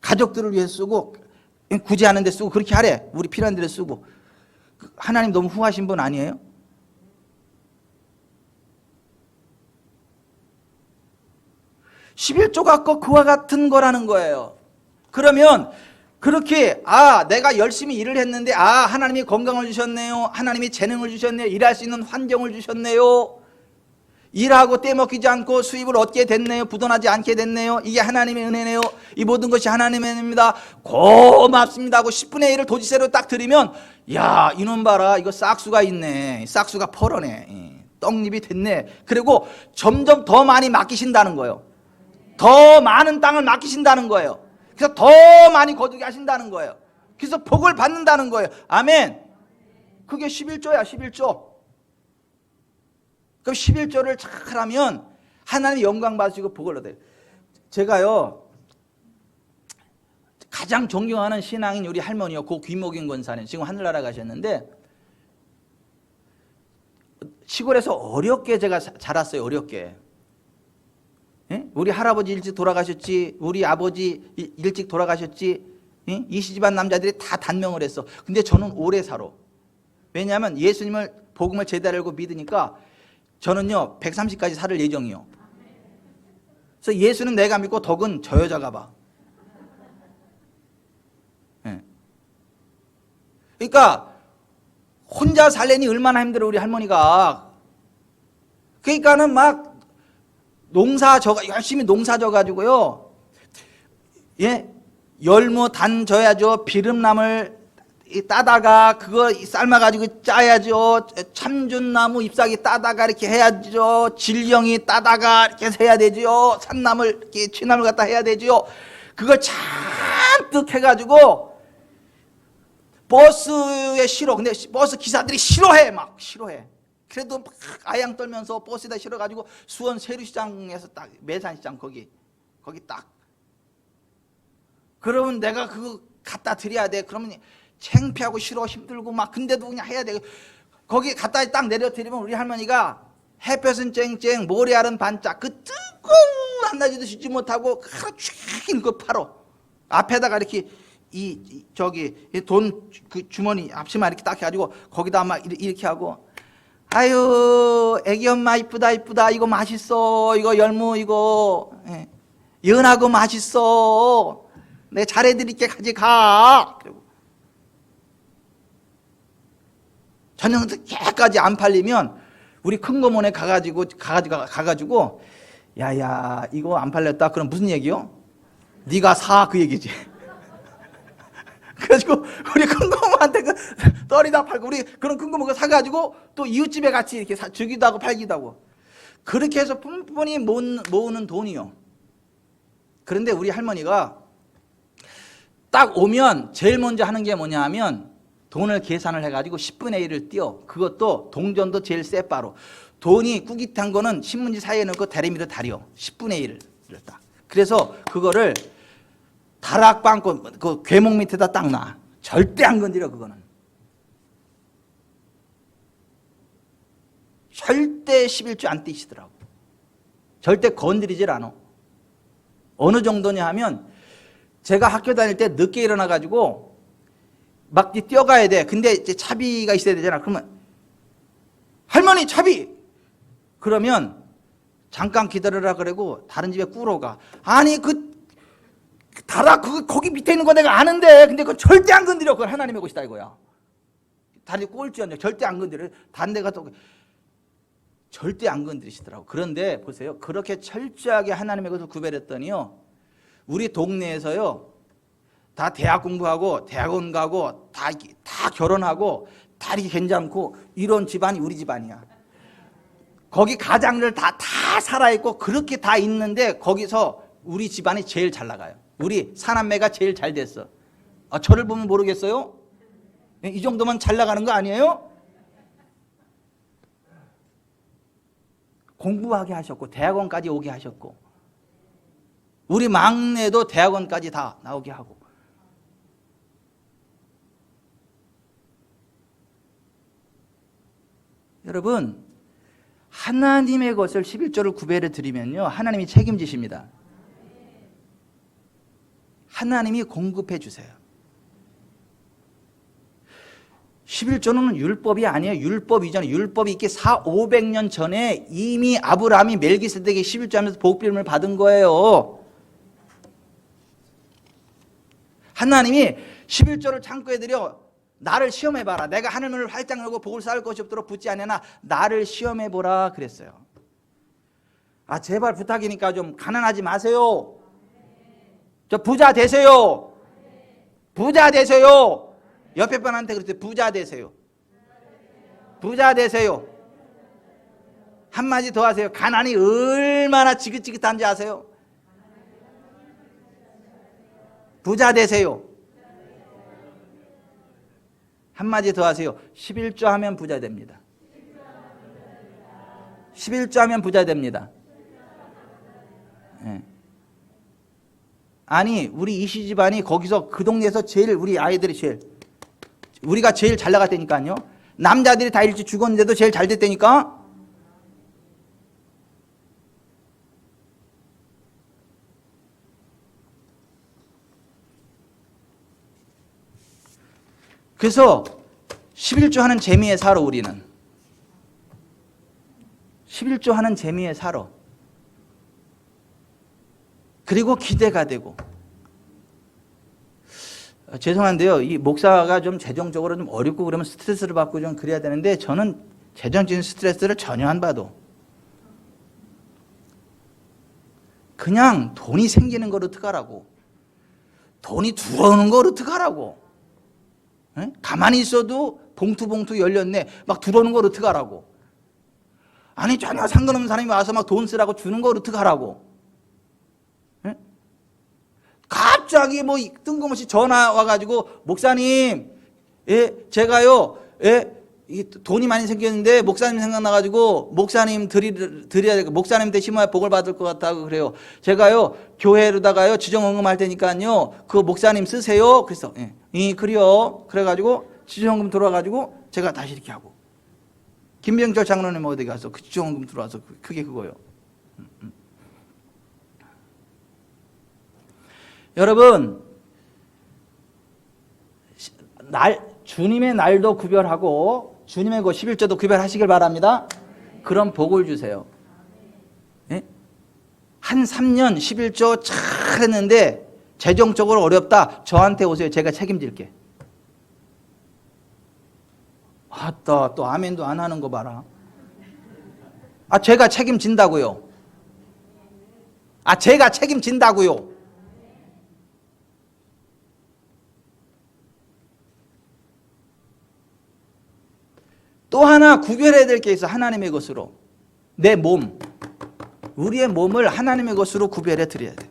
가족들을 위해 쓰고 굳이 하는 데 쓰고 그렇게 하래. 우리 필요한 데를 쓰고. 하나님 너무 후하신 분 아니에요? (11조가) 꼭 그와 같은 거라는 거예요. 그러면 그렇게 내가 열심히 일을 했는데 하나님이 건강을 주셨네요. 하나님이 재능을 주셨네요. 일할 수 있는 환경을 주셨네요. 일하고 떼먹히지 않고 수입을 얻게 됐네요. 부도나지 않게 됐네요. 이게 하나님의 은혜네요. 이 모든 것이 하나님의 은혜입니다. 고맙습니다 하고 10분의 1을 도지세로 딱 드리면 야 이놈 봐라 이거 싹수가 있네. 싹수가 퍼러네. 떡잎이 됐네. 그리고 점점 더 많이 맡기신다는 거예요. 더 많은 땅을 맡기신다는 거예요. 그래서 더 많이 거두게 하신다는 거예요. 그래서 복을 받는다는 거예요. 아멘. 그게 11조야 11조. 그럼 11조를 잘하면 하나님 영광 받으시고 복을 얻어요. 제가요 가장 존경하는 신앙인 우리 할머니요 고 귀목인 권사님 지금 하늘나라 가셨는데 시골에서 어렵게 제가 자랐어요. 어렵게. 예? 우리 할아버지 일찍 돌아가셨지, 우리 아버지 일찍 돌아가셨지, 예? 이 집안 남자들이 다 단명을 했어. 근데 저는 오래 살아. 왜냐하면 예수님을 복음을 제대로 알고 믿으니까 저는요 130까지 살 예정이요. 그래서 예수는 내가 믿고 덕은 저 여자가 봐. 예. 그러니까 혼자 살려니 얼마나 힘들어 우리 할머니가. 그러니까는 막 열심히 농사 져가지고요 예? 열무 단 져야죠. 비름나물 따다가 그거 삶아가지고 짜야죠. 참준나무 잎사귀 따다가 이렇게 해야죠. 질경이 따다가 이렇게 해야 되죠. 산나물 이렇게 취나물 갖다 해야 되죠. 그걸 잔뜩 해가지고 버스에 실어. 근데 버스 기사들이 싫어해. 막 싫어해. 그래도 막 아양 떨면서 버스에다 실어가지고 수원 세류시장에서 딱 매산시장 거기 딱. 그러면 내가 그거 갖다 드려야 돼. 그러면 창피하고 싫어 힘들고 막 근데도 그냥 해야 돼. 거기 갖다 딱 내려드리면 우리 할머니가 햇볕은 쨍쨍 모래알은 반짝 그 뜨거운 한낮에도 쉬지 못하고 하루 종일 그 팔어. 앞에다가 이렇게 저기 돈 그 주머니 앞치마 이렇게 딱 해가지고 거기다 막 이렇게 하고 아유 애기 엄마 이쁘다 이거 맛있어 이거 열무 이거 연하고 맛있어 내가 잘해드릴게 가져가. 저녁 늦게까지 안 팔리면 우리 큰 고모네 가가지고 야야 이거 안 팔렸다. 그럼 무슨 얘기요? 네가 사 그 얘기지. 그래가지고 우리 큰 고모한테 그 떨이다 팔고 우리 그런 큰 고모가 사가지고 또 이웃집에 같이 이렇게 주기도 하고 팔기도 하고 그렇게 해서 뿜뿜이 모으는 돈이요. 그런데 우리 할머니가 딱 오면 제일 먼저 하는 게 뭐냐 하면 돈을 계산을 해가지고 10분의 1을 띄어. 그것도 동전도 제일 쎄바로. 돈이 꾸깃한 거는 신문지 사이에 넣고 다리미로 다려. 10분의 1을 딱. 그래서 그거를 다락방고 그 괴목 밑에다 딱 놔. 절대 안 건드려 그거는. 절대 11조 안 띄시더라고. 절대 건드리질 않아. 어느 정도냐 하면 제가 학교 다닐 때 늦게 일어나가지고 막 뛰어가야 돼. 근데 이제 차비가 있어야 되잖아. 그러면 할머니 차비! 그러면 잠깐 기다려라 그러고 다른 집에 꾸러 가. 아니 거기 밑에 있는 거 내가 아는데 근데 그건 절대 안 건드려. 그건 하나님의 것이다 이거야. 다리 꼴찌언정 절대 안 건드려. 다른 데 가서 절대 안 건드리시더라고. 그런데 보세요. 그렇게 철저하게 하나님의 것을 구별했더니요. 우리 동네에서요. 다 대학 공부하고 대학원 가고 다 결혼하고 다 이렇게 괜찮고 이런 집안이 우리 집안이야. 거기 가장들 다 살아있고 그렇게 다 있는데 거기서 우리 집안이 제일 잘 나가요. 우리 사남매가 제일 잘 됐어. 저를 보면 모르겠어요? 이 정도면 잘 나가는 거 아니에요? 공부하게 하셨고 대학원까지 오게 하셨고 우리 막내도 대학원까지 다 나오게 하고 여러분 하나님의 것을 11조를 구별해 드리면요 하나님이 책임지십니다. 하나님이 공급해 주세요. 11조는 율법이 아니에요. 율법 이전에 율법이 있기 400~500년 전에 이미 아브라함이 멜기세덱에게 11조 하면서 복비름을 받은 거예요. 하나님이 11조를 창고에 들여 나를 시험해봐라. 내가 하늘문을 활짝 열고 복을 쌓을 것이 없도록 붙지 않으나 나를 시험해보라 그랬어요. 제발 부탁이니까 좀 가난하지 마세요. 저 부자 되세요. 부자 되세요. 옆에 분한테 그랬더니 부자 되세요. 부자 되세요. 한마디 더 하세요. 가난이 얼마나 지긋지긋한지 아세요? 부자 되세요. 한마디 더 하세요. 11조 하면 부자 됩니다. 11조 하면 부자 됩니다. 네. 아니 우리 이시 집안이 거기서 그 동네에서 제일 우리 아이들이 제일 우리가 제일 잘 나갔다니까요. 남자들이 다 일찍 죽었는데도 제일 잘 됐다니까. 그래서 11조 하는 재미에 살아 우리는. 11조 하는 재미에 살아. 그리고 기대가 되고. 죄송한데요. 이 목사가 좀 재정적으로 좀 어렵고 그러면 스트레스를 받고 좀 그래야 되는데 저는 재정적인 스트레스를 전혀 안 받아. 그냥 돈이 생기는 거로 특가라고. 돈이 들어오는 걸 어떡하라고? 에? 가만히 있어도 봉투 열렸네. 막 들어오는 걸 어떡하라고? 아니 전혀 상관없는 사람이 와서 막 돈 쓰라고 주는 걸 어떡하라고? 에? 갑자기 뭐 뜬금없이 전화 와가지고 목사님, 예, 제가요, 예, 돈이 많이 생겼는데 목사님 생각나가지고 목사님 드려야 될, 목사님한테 심어야 복을 받을 것 같다고 그래요. 제가요 교회로다가요 지정헌금할 테니까요 그 목사님 쓰세요. 그래서 그래요. 그래가지고 지정헌금 들어와가지고 제가 다시 이렇게 하고 김병철 장로님 어디 가서 그 지정헌금 들어와서 그게 그거요. 여러분 주님의 날도 구별하고 주님의 그 11조도 구별하시길 바랍니다. 그런 복을 주세요. 예? 한 3년 11조 잘 했는데 재정적으로 어렵다. 저한테 오세요. 제가 책임질게. 아따, 또 아멘도 안 하는 거 봐라. 아, 제가 책임진다고요. 아, 제가 책임진다고요. 또 하나 구별해야 될 게 있어. 하나님의 것으로. 내 몸, 우리의 몸을 하나님의 것으로 구별해 드려야 돼.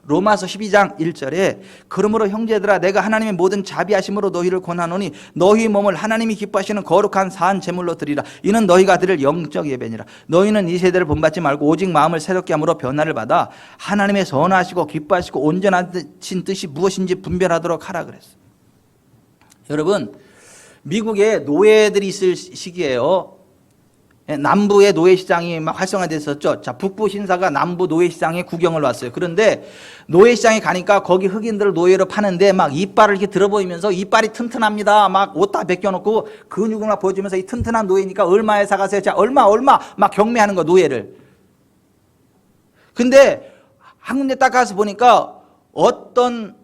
로마서 12장 1절에 그러므로 형제들아 내가 하나님의 모든 자비하심으로 너희를 권하노니 너희 몸을 하나님이 기뻐하시는 거룩한 산 제물로 드리라. 이는 너희가 드릴 영적 예배니라. 너희는 이 세대를 본받지 말고 오직 마음을 새롭게 함으로 변화를 받아 하나님의 선하시고 기뻐하시고 온전하신 뜻이 무엇인지 분별하도록 하라 그랬어. 여러분, 미국에 노예들이 있을 시기예요. 남부의 노예시장이 막 활성화됐었죠. 자, 북부 신사가 남부 노예시장에 구경을 왔어요. 그런데 노예시장에 가니까 거기 흑인들을 노예로 파는데 막 이빨을 이렇게 들어보이면서 이빨이 튼튼합니다. 막 옷 다 벗겨놓고 근육을 막 보여주면서 이 튼튼한 노예니까 얼마에 사가세요? 자, 얼마 막 경매하는 거 노예를. 근데 한 군데 딱 가서 보니까 어떤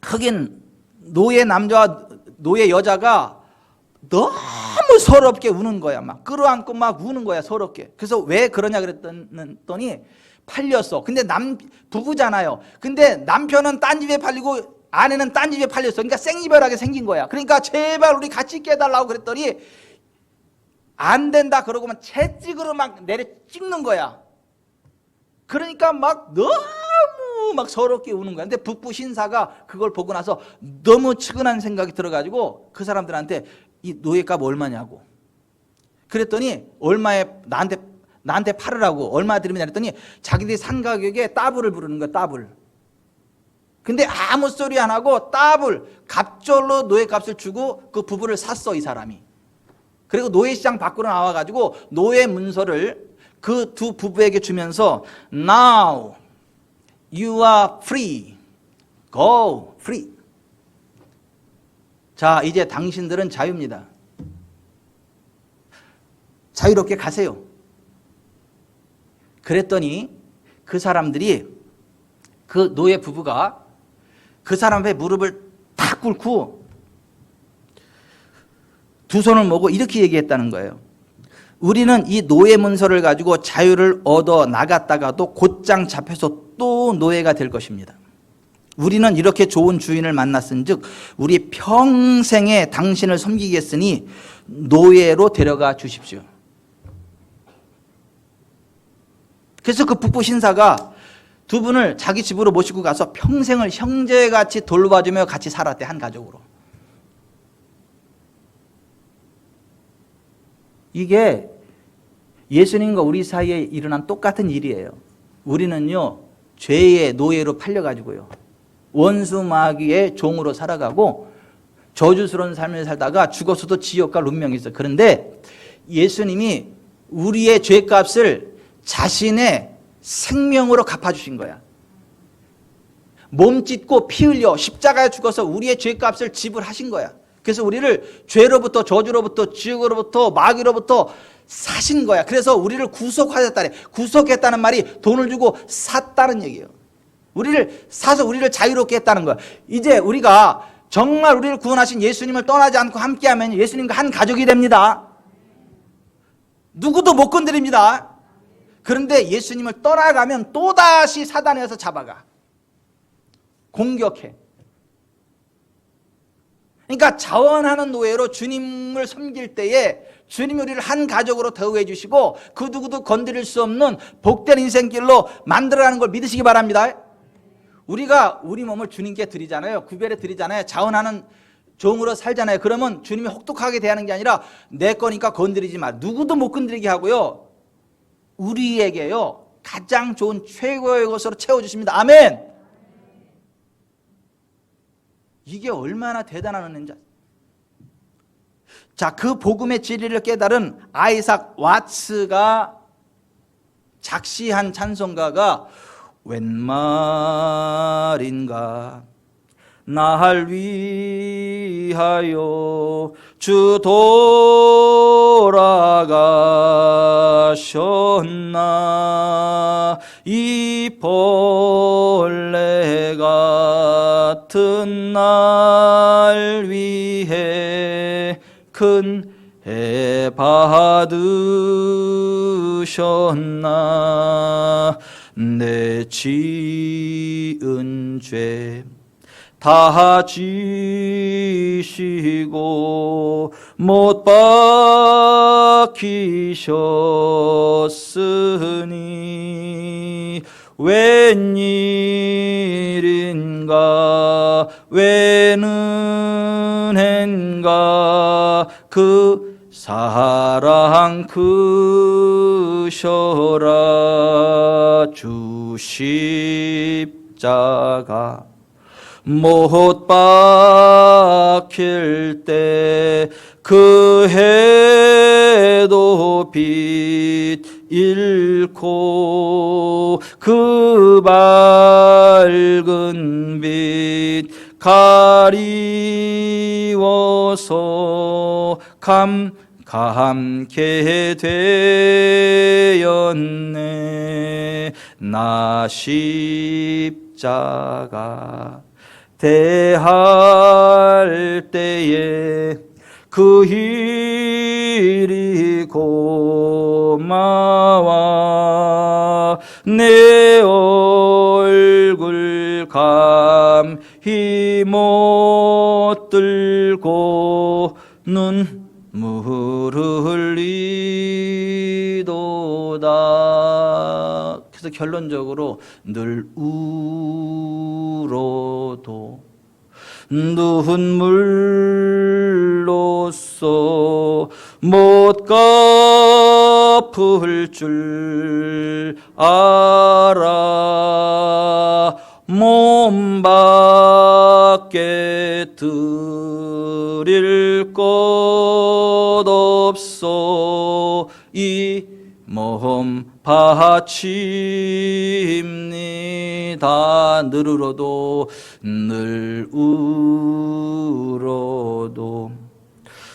흑인 노예 남자와 노예 여자가 너무 서럽게 우는 거야. 막 끌어안고 막 우는 거야, 서럽게. 그래서 왜 그러냐 그랬더니 팔렸어. 근데 부부잖아요. 근데 남편은 딴 집에 팔리고 아내는 딴 집에 팔렸어. 그러니까 생이별하게 생긴 거야. 그러니까 제발 우리 같이 깨달라고 그랬더니 안 된다 그러고만 채찍으로 막 내려 찍는 거야. 그러니까 막 너무 막 서럽게 우는 거야. 근데 북부 신사가 그걸 보고 나서 너무 측은한 생각이 들어가지고 그 사람들한테 이 노예값 얼마냐고 그랬더니 얼마에 나한테 팔으라고 얼마 드리면 그랬더니 자기들이 산 가격에 더블을 부르는 거야. 더블. 근데 아무 소리 안 하고 더블 갑절로 노예값을 주고 그 부부를 샀어, 이 사람이. 그리고 노예시장 밖으로 나와가지고 노예 문서를 그 두 부부에게 주면서 Now you are free. Go free. 자, 이제 당신들은 자유입니다. 자유롭게 가세요. 그랬더니 그 사람들이 그 노예 부부가 그 사람 앞에 무릎을 탁 꿇고 두 손을 모으고 이렇게 얘기했다는 거예요. 우리는 이 노예 문서를 가지고 자유를 얻어 나갔다가도 곧장 잡혀서 또 노예가 될 것입니다. 우리는 이렇게 좋은 주인을 만났은즉 우리 평생에 당신을 섬기겠으니 노예로 데려가 주십시오. 그래서 그 북부 신사가 두 분을 자기 집으로 모시고 가서 평생을 형제같이 돌봐주며 같이 살았대, 한 가족으로. 이게 예수님과 우리 사이에 일어난 똑같은 일이에요. 우리는요, 죄의 노예로 팔려가지고요, 원수 마귀의 종으로 살아가고 저주스러운 삶을 살다가 죽어서도 지옥과 운명이 있어요. 그런데 예수님이 우리의 죄값을 자신의 생명으로 갚아주신 거야. 몸 찢고 피 흘려 십자가에 죽어서 우리의 죄값을 지불하신 거야. 그래서 우리를 죄로부터 저주로부터 지옥으로부터 마귀로부터 사신 거야. 그래서 우리를 구속하셨다래. 구속했다는 말이 돈을 주고 샀다는 얘기예요. 우리를 사서 우리를 자유롭게 했다는 거야. 이제 우리가 정말 우리를 구원하신 예수님을 떠나지 않고 함께하면 예수님과 한 가족이 됩니다. 누구도 못 건드립니다. 그런데 예수님을 떠나가면 또다시 사단에서 잡아가. 공격해. 그러니까 자원하는 노예로 주님을 섬길 때에 주님이 우리를 한 가족으로 대우해 주시고 그 누구도 건드릴 수 없는 복된 인생길로 만들어가는 걸 믿으시기 바랍니다. 우리가 우리 몸을 주님께 드리잖아요. 구별해 드리잖아요. 자원하는 종으로 살잖아요. 그러면 주님이 혹독하게 대하는 게 아니라 내 거니까 건드리지 마. 누구도 못 건드리게 하고요. 우리에게요. 가장 좋은 최고의 것으로 채워주십니다. 아멘. 이게 얼마나 대단한 은혜인지. 자, 그 복음의 진리를 깨달은 아이삭 왓츠가 작시한 찬송가가 웬 말인가 날 위하여 주 돌아가셨나 이 벌레 같은 날 위해 큰 해 받으셨나 내 지은 죄 다 지시고 못 박히셨으니 웬일인가 웬 은혜인가 그 사랑 크셔라 주 십자가 못 박힐 때 그 해도 빛 잃고 그 밝은 빛 가리워서 감게 되었네 나 십자가 대할 때에 그 일이 고마워 내 얼굴 감히 못 들고 눈물을 흘리도다. 그래서 결론적으로 늘 울어도 눈물로써 못 갚을 줄 알아 몸밖에 드릴 것 없어 이 몸 바칩니다. 늘 울어도 늘 울어도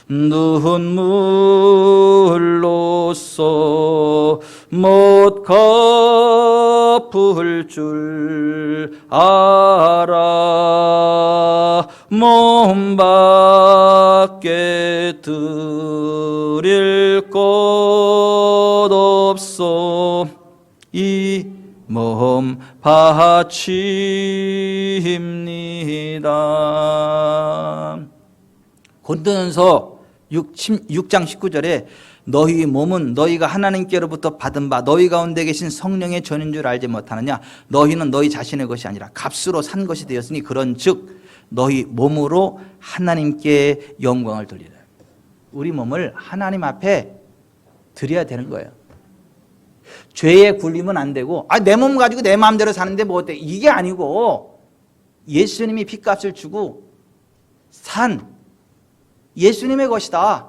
눈물로써 못 갚을 줄 알아 몸밖에 드릴 것 없어 이 몸 바칩니다. 고린도전서 6장 19절에 너희 몸은 너희가 하나님께로부터 받은 바 너희 가운데 계신 성령의 전인 줄 알지 못하느냐 너희는 너희 자신의 것이 아니라 값으로 산 것이 되었으니 그런즉 너희 몸으로 하나님께 영광을 돌리라. 우리 몸을 하나님 앞에 드려야 되는 거예요. 죄에 굴리면 안 되고 내 몸 가지고 내 마음대로 사는데 뭐 어때? 이게 아니고 예수님이 핏값을 주고 산 예수님의 것이다.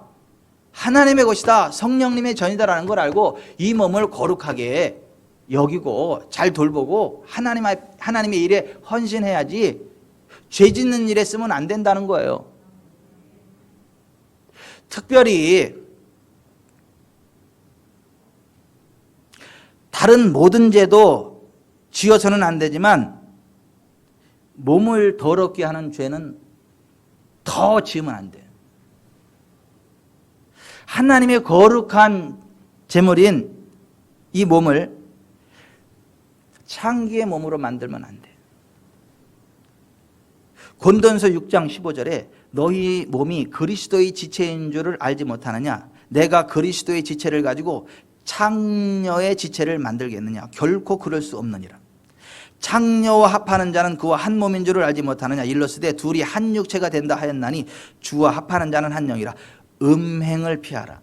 하나님의 것이다. 성령님의 전이다라는 걸 알고 이 몸을 거룩하게 여기고 잘 돌보고 하나님의 일에 헌신해야지 죄 짓는 일에 쓰면 안 된다는 거예요. 특별히 다른 모든 죄도 지어서는 안 되지만 몸을 더럽게 하는 죄는 더 지으면 안 돼요. 하나님의 거룩한 제물인 이 몸을 창기의 몸으로 만들면 안 돼요. 고린도전서 6장 15절에 너희 몸이 그리스도의 지체인 줄을 알지 못하느냐? 내가 그리스도의 지체를 가지고 창녀의 지체를 만들겠느냐? 결코 그럴 수 없느니라. 창녀와 합하는 자는 그와 한 몸인 줄을 알지 못하느냐? 일러스되 둘이 한 육체가 된다 하였나니 주와 합하는 자는 한 영이라. 음행을 피하라.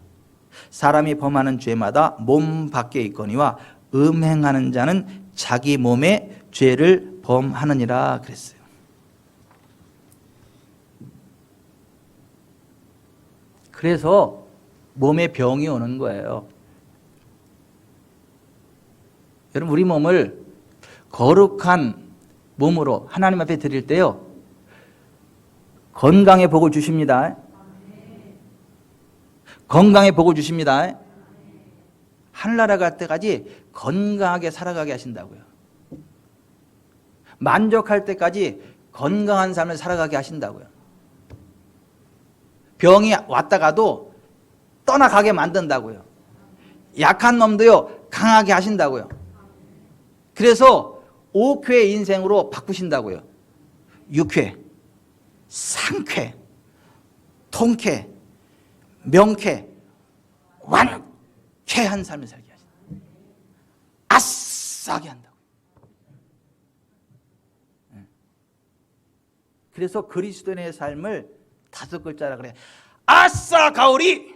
사람이 범하는 죄마다 몸 밖에 있거니와 음행하는 자는 자기 몸에 죄를 범하느니라 그랬어요. 그래서 몸에 병이 오는 거예요. 여러분, 우리 몸을 거룩한 몸으로 하나님 앞에 드릴 때요, 건강의 복을 주십니다. 건강의 복을 주십니다. 하늘나라 갈 때까지 건강하게 살아가게 하신다고요. 만족할 때까지 건강한 삶을 살아가게 하신다고요. 병이 왔다가도 떠나가게 만든다고요. 약한 놈도요, 강하게 하신다고요. 그래서 5쾌 인생으로 바꾸신다고요. 6쾌, 상쾌, 통쾌, 명쾌, 완쾌한 삶을 살게 하신다. 아싸게 한다고요. 그래서 그리스도인의 삶을 5글자라 그래. 아싸 가오리.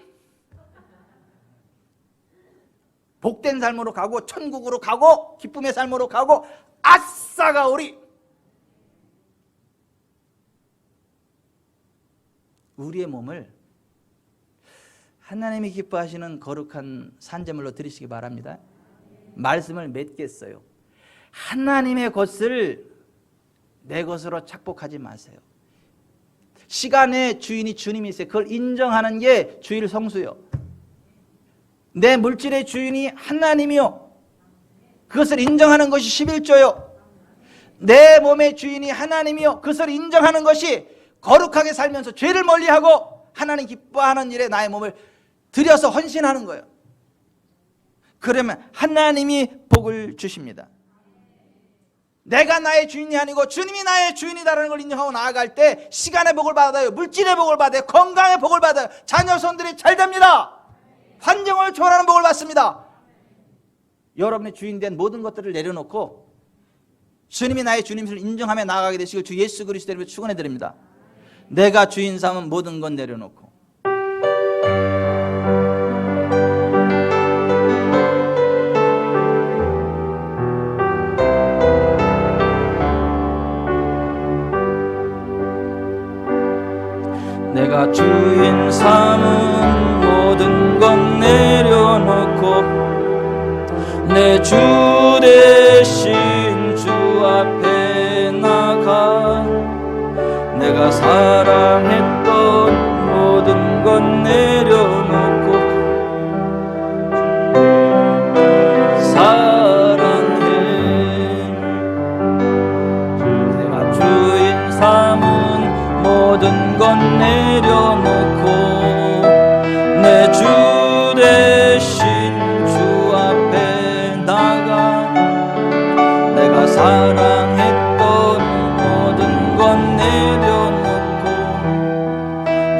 복된 삶으로 가고 천국으로 가고 기쁨의 삶으로 가고 아싸 가오리. 우리의 몸을 하나님이 기뻐하시는 거룩한 산제물로 드리시기 바랍니다. 말씀을 맺겠어요. 하나님의 것을 내 것으로 착복하지 마세요. 시간의 주인이 주님이세요. 그걸 인정하는 게 주일 성수요. 내 물질의 주인이 하나님이요. 그것을 인정하는 것이 11조요. 내 몸의 주인이 하나님이요. 그것을 인정하는 것이 거룩하게 살면서 죄를 멀리하고 하나님 기뻐하는 일에 나의 몸을 들여서 헌신하는 거예요. 그러면 하나님이 복을 주십니다. 내가 나의 주인이 아니고 주님이 나의 주인이다라는 걸 인정하고 나아갈 때 시간의 복을 받아요. 물질의 복을 받아요. 건강의 복을 받아요. 자녀 손들이 잘 됩니다. 환경을 초월하는 복을 받습니다. 여러분의 주인된 모든 것들을 내려놓고 주님이 나의 주님을 인정하며 나아가게 되시길 주 예수 그리스도 이름으로 축원해 드립니다. 내가 주인 삼은 모든 건 내려놓고 내가 주인 삼은 모든 건 내려놓고 내 주 대신 주 앞에 나가 내가 사랑했던 모든 건 내려놓고 사랑해 내가 주인 삼은 모든 건 내려놓고 내 주 대신 주 앞에 나가 내가 사랑했던 모든 건 내려놓고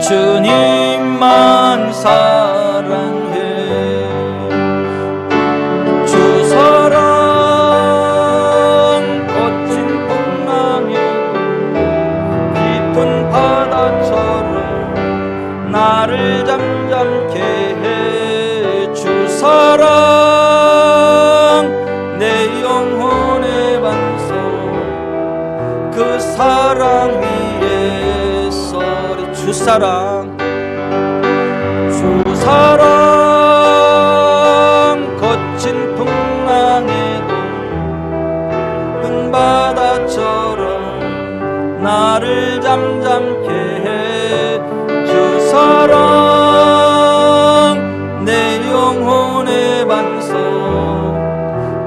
주님만 사랑해 주 사랑 거친 풍랑이고 깊은 바다처럼 나를 잠잠케 해 주 사랑 내 영혼의 반석 그 사랑 위에 서리 주 사랑 거친 풍랑에도 큰 바다처럼 나를 잠잠케 해 주 사랑 내 영혼의 반석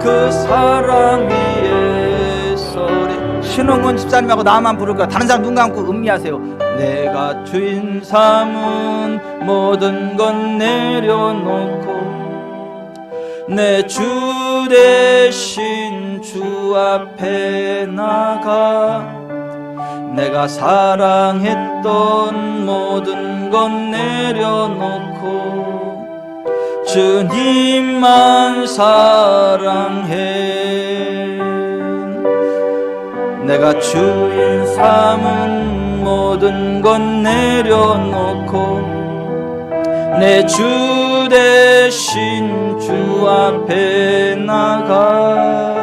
그 사랑 위에 서리 신홍근 집사님하고 나만 부를 거야. 다른 사람 눈 감고 음미하세요. 내가 주인 삼은 모든 건 내려놓고 내 주 대신 주 앞에 나가 내가 사랑했던 모든 건 내려놓고 주님만 사랑해. 내가 주인 삼은 모든 건 내려놓고 내 주 대신 주 앞에 나가.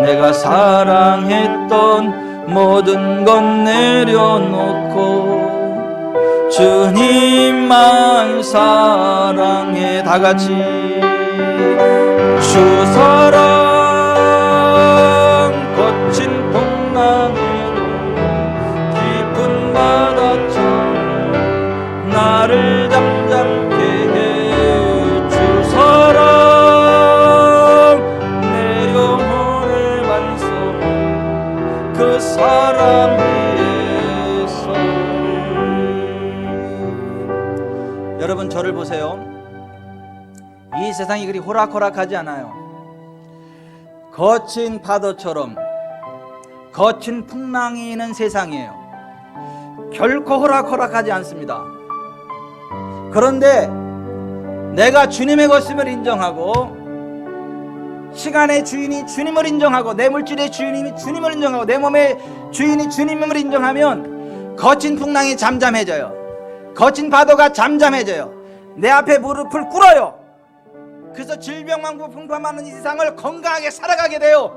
내가 사랑했던 모든 건 내려놓고 주님만 사랑해. 다 같이 주 사랑 거친 풍랑에도 깊은 바다처럼 나를 잠잠케 해. 주 사랑 내 영혼의 반석 그 사랑 위에서. 여러분 저를 보세요. 이 세상이 그리 호락호락하지 않아요. 거친 파도처럼 거친 풍랑이 있는 세상이에요. 결코 호락호락하지 않습니다. 그런데 내가 주님의 것임을 인정하고 시간의 주인이 주님을 인정하고 내 물질의 주인이 주님을 인정하고 내 몸의 주인이 주님을 인정하면 거친 풍랑이 잠잠해져요. 거친 파도가 잠잠해져요. 내 앞에 무릎을 꿇어요. 그래서 질병만고 풍파많은 이 세상을 건강하게 살아가게 돼요.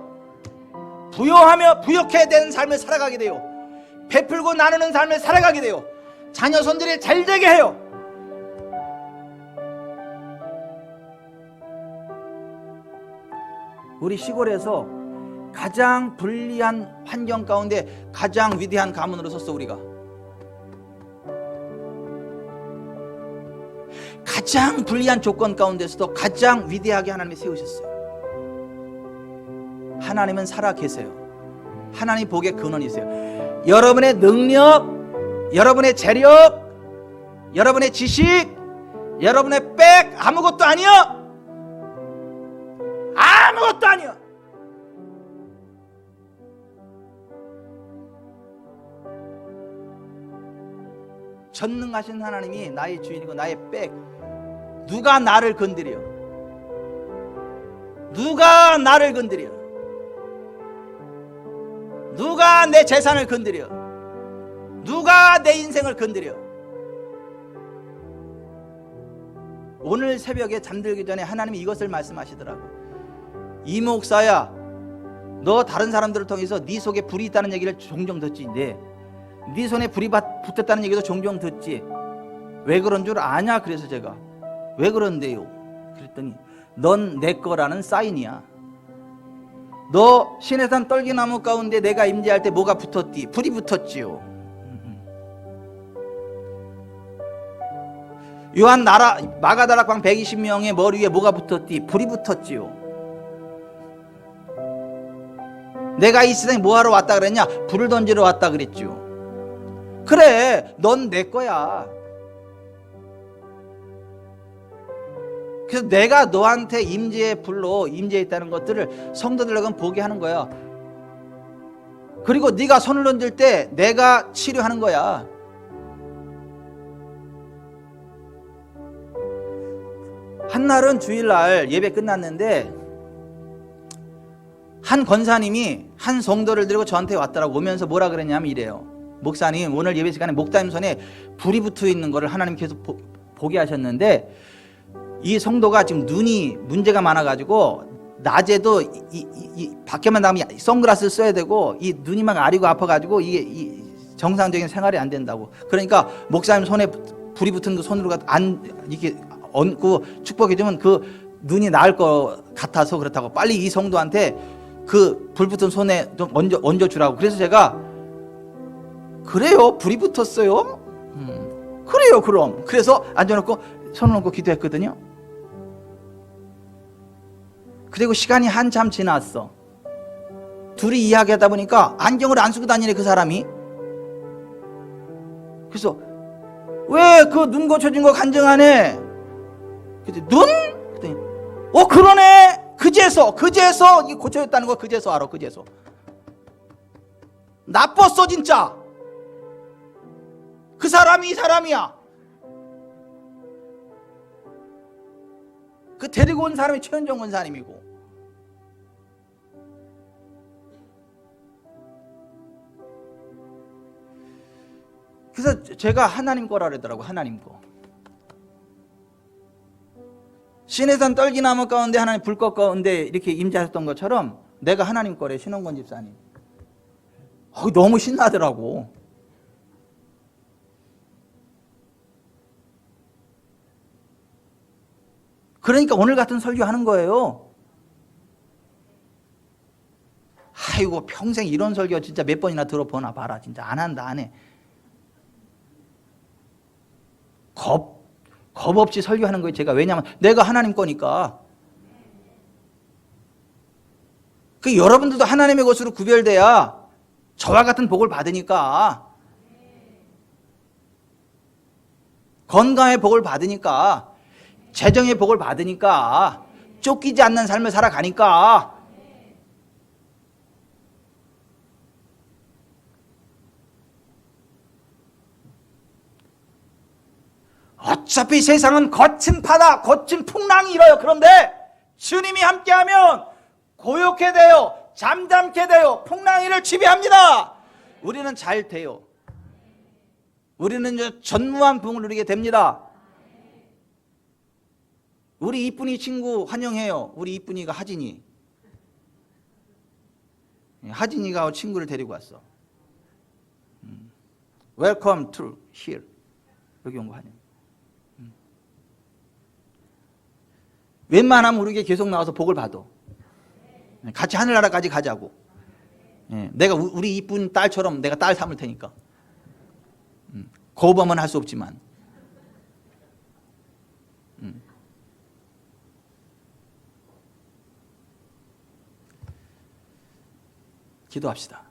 부요하며 부욕해야 되는 삶을 살아가게 돼요. 베풀고 나누는 삶을 살아가게 돼요. 자녀 손들이 잘 되게 해요. 우리 시골에서 가장 불리한 환경 가운데 가장 위대한 가문으로 섰어. 우리가 가장 불리한 조건 가운데서도 가장 위대하게 하나님이 세우셨어요. 하나님은 살아 계세요. 하나님 복의 근원이세요. 여러분의 능력, 여러분의 재력, 여러분의 지식, 여러분의 백 아무것도 아니야. 아무것도 아니야. 전능하신 하나님이 나의 주인이고 나의 백. 누가 나를 건드려? 누가 나를 건드려? 누가 내 재산을 건드려? 누가 내 인생을 건드려? 오늘 새벽에 잠들기 전에 하나님이 이것을 말씀하시더라고. 이 목사야, 너 다른 사람들을 통해서 네 속에 불이 있다는 얘기를 종종 듣지. 네 손에 불이 붙었다는 얘기도 종종 듣지. 왜 그런 줄 아냐? 그래서 제가 왜 그런데요? 그랬더니 넌 내 거라는 사인이야. 너 시내산 떨기나무 가운데 내가 임재할 때 뭐가 붙었디? 불이 붙었지요. 요한 마가다락방 120명의 머리 위에 뭐가 붙었디? 불이 붙었지요. 내가 이 세상에 뭐하러 왔다 그랬냐? 불을 던지러 왔다 그랬죠. 그래, 넌 내 거야. 그래서 내가 너한테 임재의 불로 임재했다는 것들을 성도들에게 보게 하는 거야. 그리고 네가 손을 던질 때 내가 치료하는 거야. 한날은 주일날 예배 끝났는데 한 권사님이 한 성도를 데리고 저한테 왔더라고. 오면서 뭐라 그랬냐면 이래요. 목사님, 오늘 예배 시간에 목담 손에 불이 붙어 있는 거를 하나님께서 보게 하셨는데 이 성도가 지금 눈이 문제가 많아가지고 낮에도 밖에만 나가면 선글라스를 써야 되고 이 눈이 막 아리고 아파가지고 이게 정상적인 생활이 안 된다고. 그러니까 목사님 손에 불이 붙은 그 손으로 이렇게 얹고 축복해주면 그 눈이 나을 것 같아서 그렇다고. 빨리 이 성도한테 그 불 붙은 손에 좀 얹어주라고. 그래서 제가 그래요? 불이 붙었어요? 그래요 그럼. 그래서 앉아놓고 손을 얹고 기도했거든요. 그리고 시간이 한참 지났어. 둘이 이야기하다 보니까 안경을 안 쓰고 다니네 그 사람이. 그래서 왜 그 눈 고쳐진 거 간증하네? 그랬더니 눈? 그랬더니 그러네. 그제서 고쳐졌다는 거 그제서 알아. 그제서 나빴어 진짜. 그 사람이 이 사람이야. 그 데리고 온 사람이 최은정 원사님이고. 그래서 제가 하나님 거라 그러더라고. 하나님 거. 시내산 떨기나무 가운데 하나님 불꽃 가운데 이렇게 임재하셨던 것처럼 내가 하나님 거래. 신원권 집사님. 너무 신나더라고. 그러니까 오늘 같은 설교하는 거예요. 아이고 평생 이런 설교 진짜 몇 번이나 들어보나 봐라. 진짜 안 한다 안 해. 겁 없이 설교하는 거예요. 제가. 왜냐하면 내가 하나님 거니까. 그 여러분들도 하나님의 것으로 구별돼야 저와 같은 복을 받으니까. 건강의 복을 받으니까. 재정의 복을 받으니까. 쫓기지 않는 삶을 살아가니까. 어차피 세상은 거친 바다, 거친 풍랑이 일어요. 그런데 주님이 함께하면 고요케 되어 잠잠케 되어 풍랑이를 지배합니다. 우리는 잘 돼요. 우리는 전무한 부흥을 누리게 됩니다. 우리 이쁜이 친구 환영해요. 우리 이쁜이가 하진이. 하진이가 친구를 데리고 왔어. Welcome to here. 여기 온 거 환영. 웬만하면 우리에게 계속 나와서 복을 받아. 같이 하늘나라까지 가자고. 내가 우리 이쁜 딸처럼 내가 딸 삼을 테니까. 거부하면 할 수 없지만. 기도합시다.